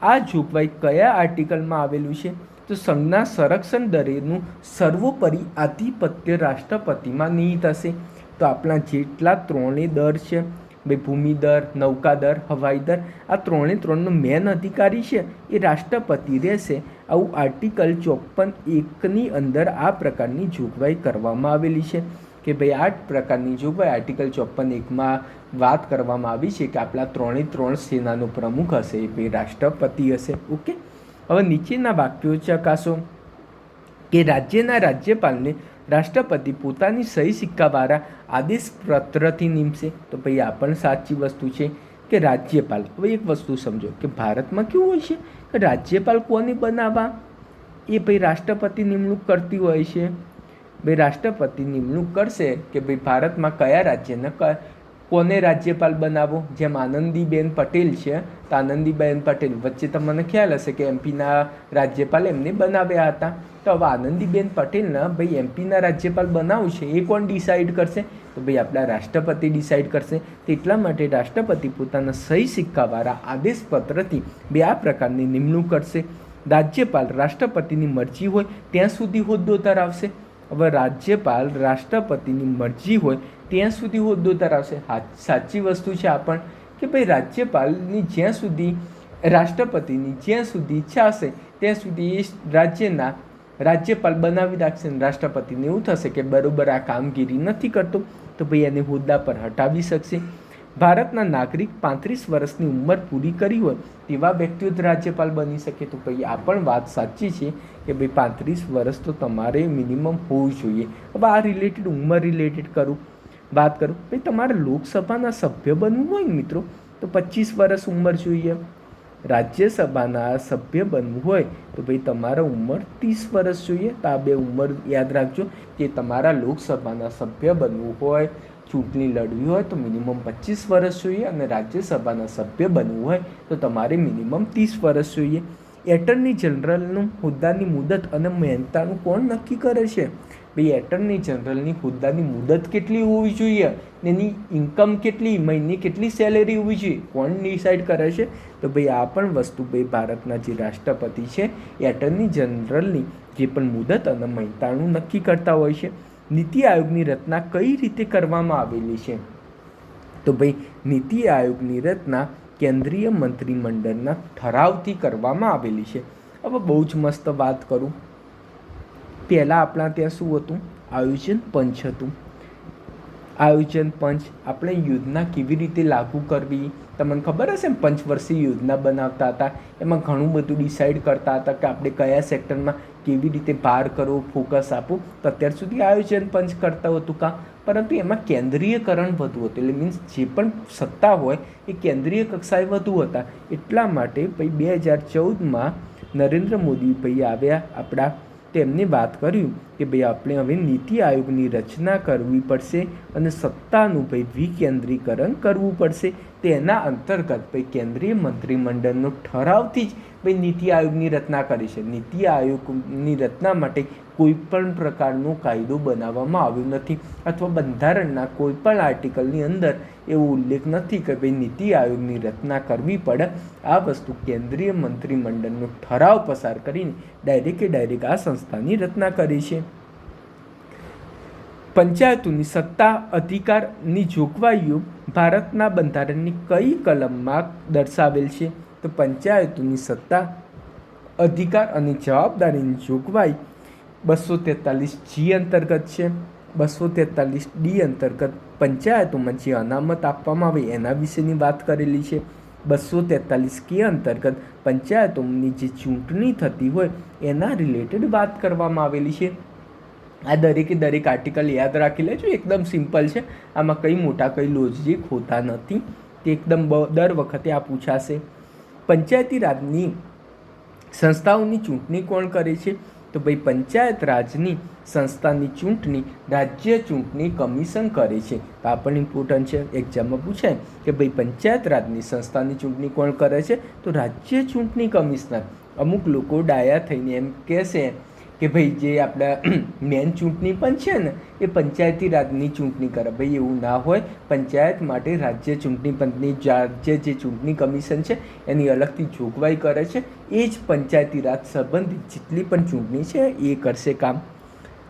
આ જોગવાઈ કયા આર્ટિકલમાં આવેલું છે? તો સંઘના સંરક્ષણ દળોનું સર્વોપરી આધિપત્ય રાષ્ટ્રપતિમાં નિહિત હશે. તો આપણા જેટલા ત્રણેય દળ છે, ભાઈ ભૂમિદળ, નૌકાદળ, હવાઈદળ, આ ત્રણનો મેન અધિકારી છે એ રાષ્ટ્રપતિ રહેશે. આવું આર્ટિકલ 54(1) અંદર આ પ્રકારની જોગવાઈ કરવામાં આવેલી છે કે ભાઈ આ પ્રકારની જોગવાઈ આર્ટિકલ 54(1) વાત કરવામાં આવી છે કે આપણા ત્રણ સેનાનો પ્રમુખ હશે એ ભાઈ રાષ્ટ્રપતિ હશે. ઓકે, હવે નીચેના વાક્યો ચકાસો કે રાજ્યના રાજ્યપાલને રાષ્ટ્રપતિ પોતાની સહી સિક્કાવાળા આદેશ પત્રથી નિમશે. તો ભાઈ આ પણ સાચી વસ્તુ છે કે રાજ્યપાલ. હવે એક વસ્તુ સમજો કે ભારતમાં કેવું હોય છે કે રાજ્યપાલ કોને બનાવવા? એ ભાઈ રાષ્ટ્રપતિ નિમણૂક કરતી હોય છે. ભાઈ રાષ્ટ્રપતિ નિમણૂક કરશે કે ભાઈ ભારતમાં કયા રાજ્યને કોને રાજ્યપાલ બનાવો. જેમ આનંદીબેન પટેલ છે, તો આનંદીબેન પટેલ વચ્ચે તમને ખ્યાલ હશે કે એમપીના રાજ્યપાલ એમને બનાવ્યા હતા. તો હવે આનંદીબેન પટેલના ભાઈ એમપીના રાજ્યપાલ બનાવવું છે એ કોણ ડિસાઇડ કરશે? તો ભાઈ આપણા રાષ્ટ્રપતિ ડિસાઇડ કરશે. તેટલા માટે રાષ્ટ્રપતિ પોતાના સહી સિક્કાવાળા આદેશપત્રથી આ પ્રકારની નિમણૂક કરશે. રાજ્યપાલ રાષ્ટ્રપતિની મરજી હોય ત્યાં સુધી હોદ્દો ધરાવશે. હવે રાજ્યપાલ રાષ્ટ્રપતિની મરજી હોય ત્યાં સુધી હોદ્દો ધરાવશે. સાચી વસ્તુ છે આ પણ કે ભાઈ રાજ્યપાલની જ્યાં સુધી રાષ્ટ્રપતિની જ્યાં સુધી ઈચ્છા હશે ત્યાં સુધી એ રાજ્યના રાજ્યપાલ બનાવી રાખશે. રાષ્ટ્રપતિને એવું થશે કે બરાબર આ કામગીરી નથી કરતો તો ભાઈ એને હોદ્દા પર હટાવી શકશે. ભારતના નાગરિક 35 વર્ષની ઉંમર પૂરી કરી હોય તેવા વ્યક્તિઓ જ રાજ્યપાલ બની શકે. તો ભાઈ આ પણ વાત સાચી છે કે ભાઈ 35 વર્ષ તો તમારે મિનિમમ હોવું જોઈએ. હવે આ રિલેટેડ ઉંમર રિલેટેડ વાત કરું ભાઈ તમારે લોકસભાના સભ્ય બનવું હોય ને મિત્રો તો 25 વર્ષ ઉંમર જોઈએ. રાજ્યસભાના સભ્ય બનવું હોય તો ભાઈ તમારા ઉંમર 30 વર્ષ જોઈએ. તો આ બે ઉંમર યાદ રાખજો કે તમારા લોકસભાના સભ્ય બનવું હોય, ચૂંટણી લડવી હોય તો મિનિમમ 25 વર્ષ જોઈએ અને રાજ્યસભાના સભ્ય બનવું હોય તો તમારે મિનિમમ 30 વર્ષ જોઈએ. એટર્ની જનરલનું હોદ્દાની મુદત અને મહેનતાણું કોણ નક્કી કરે છે? ભાઈ એટર્ની જનરલની હોદ્દાની મુદત કેટલી હોવી જોઈએ, એની ઇન્કમ કેટલી, મહિને કેટલી સેલેરી હોવી જોઈએ, કોણ ડિસાઇડ કરે છે? તો ભાઈ આ પણ વસ્તુ ભાઈ ભારતના જે રાષ્ટ્રપતિ છે એટર્ની જનરલની જે પણ મુદત અને મહેનતાણું નક્કી કરતા હોય છે. નીતિ આયોગની રચના કઈ રીતે કરવામાં આવેલી છે? તો ભાઈ નીતિ આયોગની રચના કેન્દ્રીય મંત્રીમંડળના ઠરાવથી કરવામાં આવેલી છે. હવે બહુ જ મસ્ત વાત કરું, પહેલાં આપણા ત્યાં શું હતું? આયોજન પંચ હતું. આયોજન પંચ આપણે યોજના કેવી રીતે લાગુ કરવી તમને ખબર હશે ને, પંચવર્ષીય યોજના બનાવતા હતા. એમાં ઘણું બધું ડિસાઇડ કરતા હતા કે આપણે કયા સેક્ટરમાં કેવી રીતે ભાર કરવો, ફોકસ આપવું. તો અત્યાર સુધી આયોજન પંચ કરતા હતું કામ, પરંતુ એમાં કેન્દ્રીયકરણ વધુ હતું. એટલે મીન્સ જે પણ સત્તા હોય એ કેન્દ્રીય કક્ષાએ વધુ હતા. એટલા માટે ભાઈ 2014માં નરેન્દ્ર મોદી ભાઈ આવ્યા આપણા, તેમને વાત કર્યું કે ભાઈ આપણે હવે નીતિ આયોગની રચના કરવી પડશે અને સત્તાનું ભાઈ વિકેન્દ્રીકરણ કરવું પડશે. તેના અંતર્ગત ભાઈ કેન્દ્રીય મંત્રીમંડળનો ઠરાવથી જ ભાઈ નીતિ આયોગની રચના કરી છે. નીતિ આયોગની રચના માટે કોઈ પણ પ્રકારનો કાયદો બનાવવામાં આવ્યો નથી અથવા બંધારણના કોઈ પણ આર્ટિકલની અંદર એવો ઉલ્લેખ નથી કે ભાઈ નીતિ આયોગની રચના કરવી પડે. આ વસ્તુ કેન્દ્રીય મંત્રીમંડળનો ઠરાવ પસાર કરીને ડાયરેક્ટ આ સંસ્થાની રચના કરી છે. પંચાયતોની સત્તા અધિકારની જોગવાઈઓ ભારતના બંધારણની કઈ કલમમાં દર્શાવેલ છે? તો પંચાયતોની સત્તા અધિકાર અને જવાબદારીની જોગવાઈ 243G અંતર્ગત છે. 243D અંતર્ગત પંચાયતોમાં જે અનામત આપવામાં આવે એના વિશેની વાત કરેલી છે. 243K અંતર્ગત પંચાયતોની જે ચૂંટણી થતી હોય એના રિલેટેડ વાત કરવામાં આવેલી છે. આ દરેક આર્ટિકલ યાદ રાખી લેજો, એકદમ સિમ્પલ છે. આમાં કંઈ મોટા કંઈ લોજિક હોતા નથી, તે એકદમ દર વખતે આ પૂછાશે. પંચાયતી રાજની સંસ્થાઓની ચૂંટણી કોણ કરે છે? તો ભાઈ પંચાયત રાજની સંસ્થાની ચૂંટણી રાજ્ય ચૂંટણી કમિશન કરે છે. તો આ પણ ઇમ્પોર્ટન્ટ છે, એક્ઝામમાં પૂછાય કે ભાઈ પંચાયત રાજની સંસ્થાની ચૂંટણી કોણ કરે છે? તો રાજ્ય ચૂંટણી કમિશનર. અમુક લોકો ડાયા થઈને એમ કહેશે કે ભાઈ જે આપણા મેન ચૂંટણી પણ છે ને એ પંચાયતી રાજની ચૂંટણી કરે. ભાઈ એવું ના હોય. પંચાયત માટે રાજ્ય ચૂંટણી પંચની રાજ્ય જે ચૂંટણી કમિશન છે એની અલગથી જોગવાઈ કરે છે. એ જ પંચાયતી રાજ સંબંધિત જેટલી પણ ચૂંટણી છે એ કરશે કામ.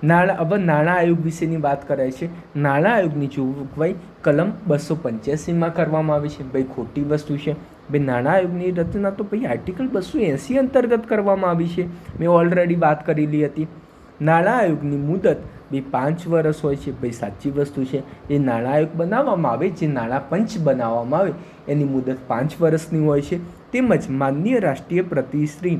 હવે નાણાં આયોગ વિશેની વાત કરાય છે. નાણાં આયોગની જોગવાઈ કલમ 285માં કરવામાં આવી છે. ભાઈ ખોટી વસ્તુ છે. ભાઈ નાણાં આયોગની રચના તો ભાઈ આર્ટિકલ 280 અંતર્ગત કરવામાં આવી છે. મેં ઓલરેડી વાત કરેલી હતી. નાણાં આયોગની મુદત ભાઈ 5 વર્ષ હોય છે. ભાઈ સાચી વસ્તુ છે. એ નાણાં આયોગ બનાવવામાં આવે, જે નાણાં પંચ બનાવવામાં આવે એની મુદત 5 વર્ષની હોય છે. તેમજ માનનીય રાષ્ટ્રપતિશ્રી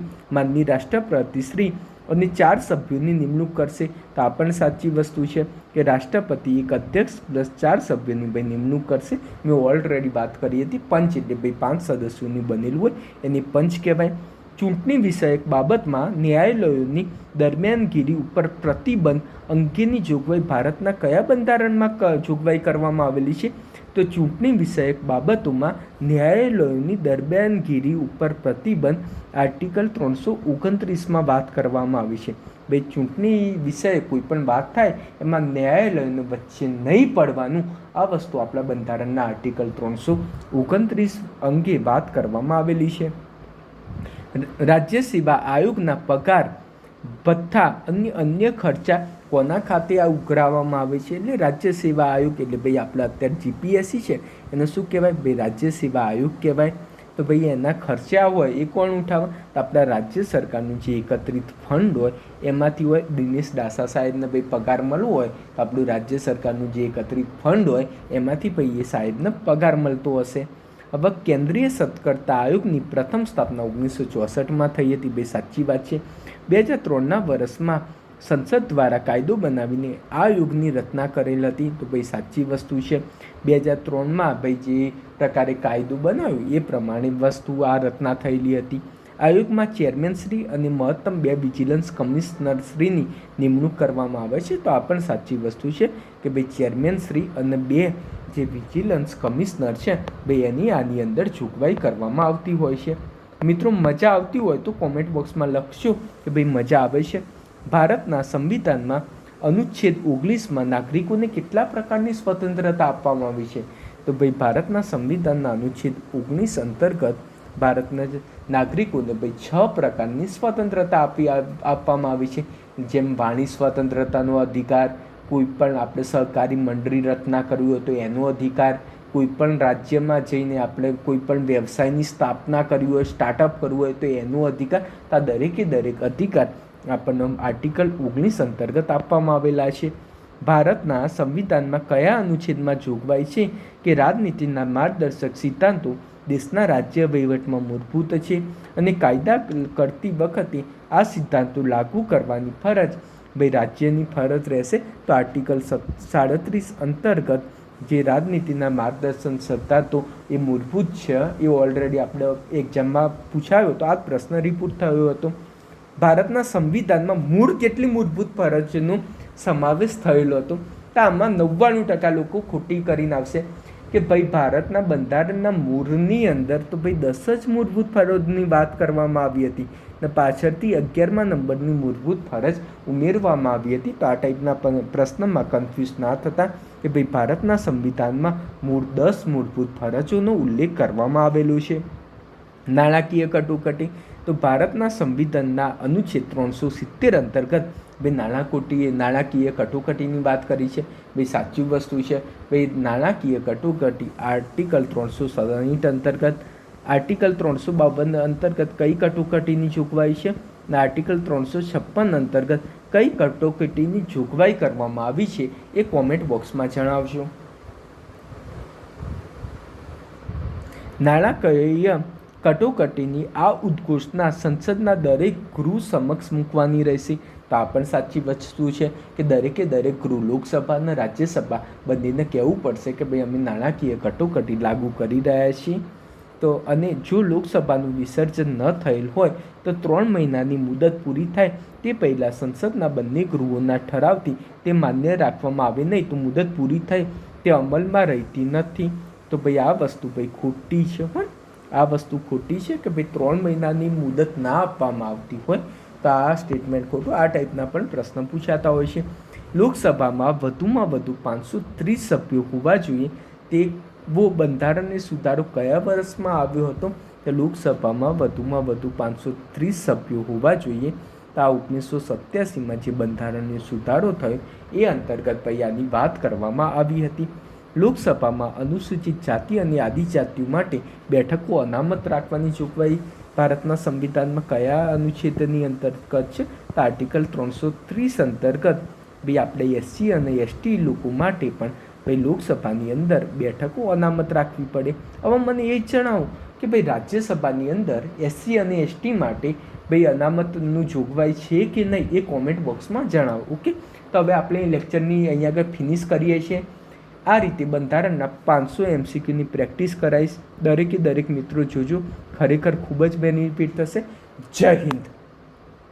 અને 4 સભ્યોની નિમણૂક કરશે. તો આ પણ સાચી વસ્તુ છે કે રાષ્ટ્રપતિ એક અધ્યક્ષ પ્લસ 4 સભ્યોની ભાઈ નિમણૂક કરશે. મેં ઓલરેડી વાત કરી હતી. પંચ એટલે ભાઈ 5 સદસ્યોની બનેલું હોય એને પંચ કહેવાય. ચૂંટણી વિષયક બાબતમાં ન્યાયાલયોની દરમિયાનગીરી ઉપર પ્રતિબંધ અંગેની જોગવાઈ ભારતના કયા બંધારણમાં જોગવાઈ કરવામાં આવેલી છે? તો ચૂંટણી વિષયક બાબતોમાં ન્યાયાલયોની દરમિયાનગીરી ઉપર પ્રતિબંધ આર્ટિકલ 329માં વાત કરવામાં આવી છે. ભાઈ ચૂંટણી વિષયે કોઈ પણ વાત થાય એમાં ન્યાયાલયને વચ્ચે નહીં પડવાનું, આ વસ્તુ આપણા બંધારણના આર્ટિકલ 329 અંગે વાત કરવામાં આવેલી છે. રાજ્ય સેવા આયોગના પગાર ભથ્થા અને અન્ય ખર્ચા કોના ખાતે આ ઉઘરાવવામાં આવે છે? એટલે રાજ્ય સેવા આયોગ એટલે ભાઈ આપણે અત્યારે જીપીએસસી છે એને શું કહેવાય? ભાઈ રાજ્ય સેવા આયોગ કહેવાય. તો ભાઈ એના ખર્ચા હોય એ કોણ ઉઠાવે? તો આપણા રાજ્ય સરકારનું જે એકત્રિત ફંડ હોય એમાંથી હોય. દિનેશ ડાસા સાહેબને ભાઈ પગાર મળવો હોય તો આપણું રાજ્ય સરકારનું જે એકત્રિત ફંડ હોય એમાંથી ભાઈ એ સાહેબને પગાર મળતો હશે. હવે કેન્દ્રીય સત્કર્તા આયોગની પ્રથમ સ્થાપના 1964માં થઈ હતી. ભાઈ સાચી વાત છે. 2003ના વર્ષમાં સંસદ દ્વારા કાયદો બનાવીને આ આયોગની રચના કરેલ હતી. તો ભાઈ સાચી વસ્તુ છે. 2003માં ભાઈ જે પ્રકારે કાયદો બનાવ્યો એ પ્રમાણે વસ્તુ આ રચના થયેલી હતી. આયોગમાં ચેરમેનશ્રી અને મહત્તમ 2 વિજિલન્સ કમિશનરશ્રીની નિમણૂક કરવામાં આવે છે. તો આ પણ સાચી વસ્તુ છે કે ભાઈ ચેરમેનશ્રી અને 2 જે વિજિલન્સ કમિશનર છે ભાઈ એની આની અંદર જોગવાઈ કરવામાં આવતી હોય છે. મિત્રો મજા આવતી હોય તો કોમેન્ટ બોક્સમાં લખશો કે ભાઈ મજા આવે છે. ભારતના સંવિધાનમાં અનુચ્છેદ 19માં નાગરિકોને કેટલા પ્રકારની સ્વતંત્રતા આપવામાં આવી છે? તો ભાઈ ભારતના સંવિધાનના અનુચ્છેદ 19 અંતર્ગત ભારતના નાગરિકોને ભાઈ 6 પ્રકારની સ્વતંત્રતા આપવામાં આવી છે. જેમ વાણી સ્વતંત્રતાનો અધિકાર, કોઈ પણ આપણે સહકારી મંડળી રચના કરવી હોય તો એનો અધિકાર, કોઈ પણ રાજ્યમાં જઈને આપણે કોઈ પણ વ્યવસાયની સ્થાપના કરવી હોય, સ્ટાર્ટઅપ કરવું હોય તો એનો અધિકાર. આ દરેકે દરેક અધિકાર આપણને આર્ટિકલ 19 અંતર્ગત આપવામાં આવેલા છે. ભારતના સંવિધાનમાં કયા અનુચ્છેદમાં જોગવાઈ છે કે રાજનીતિના માર્ગદર્શક સિદ્ધાંતો દેશના રાજ્ય વહીવટમાં મૂળભૂત છે અને કાયદા કરતી વખતે આ સિદ્ધાંતો લાગુ કરવાની ફરજ ભાઈ રાજ્યની ફરજ રહેશે? તો આર્ટિકલ 37 અંતર્ગત જે રાજનીતિના માર્ગદર્શન સિદ્ધાંતો એ મૂળભૂત છે એ ઓલરેડી આપણે એક્ઝામમાં પૂછાયો હતો. આ પ્રશ્ન રિપોર્ટ થયો હતો. ભારતના સંવિધાનમાં મૂળ કેટલી મૂળભૂત ફરજનો સમાવેશ થયેલો હતો? તો આમાં 99% લોકો ખોટી કરીને આવશે કે ભાઈ ભારતના બંધારણના મૂળની અંદર તો ભાઈ 10 જ મૂળભૂત ફરજની વાત કરવામાં આવી હતી ને પાછળથી 11મા નંબરની મૂળભૂત ફરજ ઉમેરવામાં આવી હતી. તો આ ટાઈપના પ્રશ્નમાં કન્ફ્યુઝ ના થતા કે ભાઈ ભારતના સંવિધાનમાં મૂળ 10 મૂળભૂત ફરજોનો ઉલ્લેખ કરવામાં આવેલો છે. નાણાકીય કટોકટી તો ભારતના સંવિધાનના અનુચ્છેદ 370 અંતર્ગત ભાઈ નાણાકીય કટોકટીની વાત કરી છે. ભાઈ સાચી વસ્તુ છે. ભાઈ નાણાકીય કટોકટી આર્ટિકલ 367 અંતર્ગત, આર્ટિકલ 352 અંતર્ગત કઈ કટોકટીની જોગવાઈ છે અને આર્ટિકલ 356 અંતર્ગત કઈ કટોકટીની જોગવાઈ કરવામાં આવી છે એ કોમેન્ટ બોક્સમાં જણાવજો. નાણાકીય કટોકટીની આ ઉદ્ઘોષણા સંસદના દરેક ગૃહ સમક્ષ મૂકવાની રહેશે. તો આ પણ સાચી વસ્તુ છે કે દરેકે દરેક ગૃહ, લોકસભા અને રાજ્યસભા બંનેને કહેવું પડશે કે ભાઈ અમે નાણાકીય કટોકટી લાગુ કરી રહ્યા છીએ. તો અને જો લોકસભાનું વિસર્જન ન થયેલ હોય તો 3 મહિનાની મુદત પૂરી થાય તે પહેલાં સંસદના બંને ગૃહોના ઠરાવથી તે માન્ય રાખવામાં આવે નહીં તો મુદત પૂરી થઈ તે અમલમાં રહેતી નથી. તો ભાઈ આ વસ્તુ ભાઈ ખોટી છે. આ વસ્તુ ખોટી છે કે ભાઈ 3 મહિનાની મુદત ના આપવામાં આવતી હોય તો આ સ્ટેટમેન્ટ ખોટું. આ ટાઈપના પણ પ્રશ્ન પૂછાતા હોય છે. લોકસભામાં વધુમાં વધુ 530 સભ્યો હોવા જોઈએ તેવો બંધારણીય સુધારો કયા વર્ષમાં આવ્યો હતો? તો લોકસભામાં વધુમાં વધુ 530 સભ્યો હોવા જોઈએ. તો આ 1987માં જે બંધારણીય સુધારો થયો એ અંતર્ગત ભાઈ આની વાત કરવામાં આવી હતી. લોકસભામાં અનુસૂચિત જાતિ અને આદિજાતિઓ માટે બેઠકો અનામત રાખવાની જોગવાઈ ભારતના સંવિધાનમાં કયા અનુચ્છેદની અંતર્ગત છે? તો આર્ટિકલ 330 અંતર્ગત ભાઈ આપણે એસસી અને એસટી લોકો માટે પણ ભાઈ લોકસભાની અંદર બેઠકો અનામત રાખવી પડે. હવે મને એ જણાવો કે ભાઈ રાજ્યસભાની અંદર એસસી અને એસટી માટે ભાઈ અનામતનું જોગવાઈ છે કે નહીં એ કોમેન્ટ બોક્સમાં જણાવો. ઓકે, તો હવે આપણે લેક્ચરની અહીંયા આગળ ફિનિશ કરીએ છીએ. આ રીતે બંધારણના 500 MCQની પ્રેક્ટિસ કરાવીશ. દરેકે દરેક મિત્રો જોજો, ખરેખર ખૂબ જ બેનિફિટ થશે. જય હિન્દ.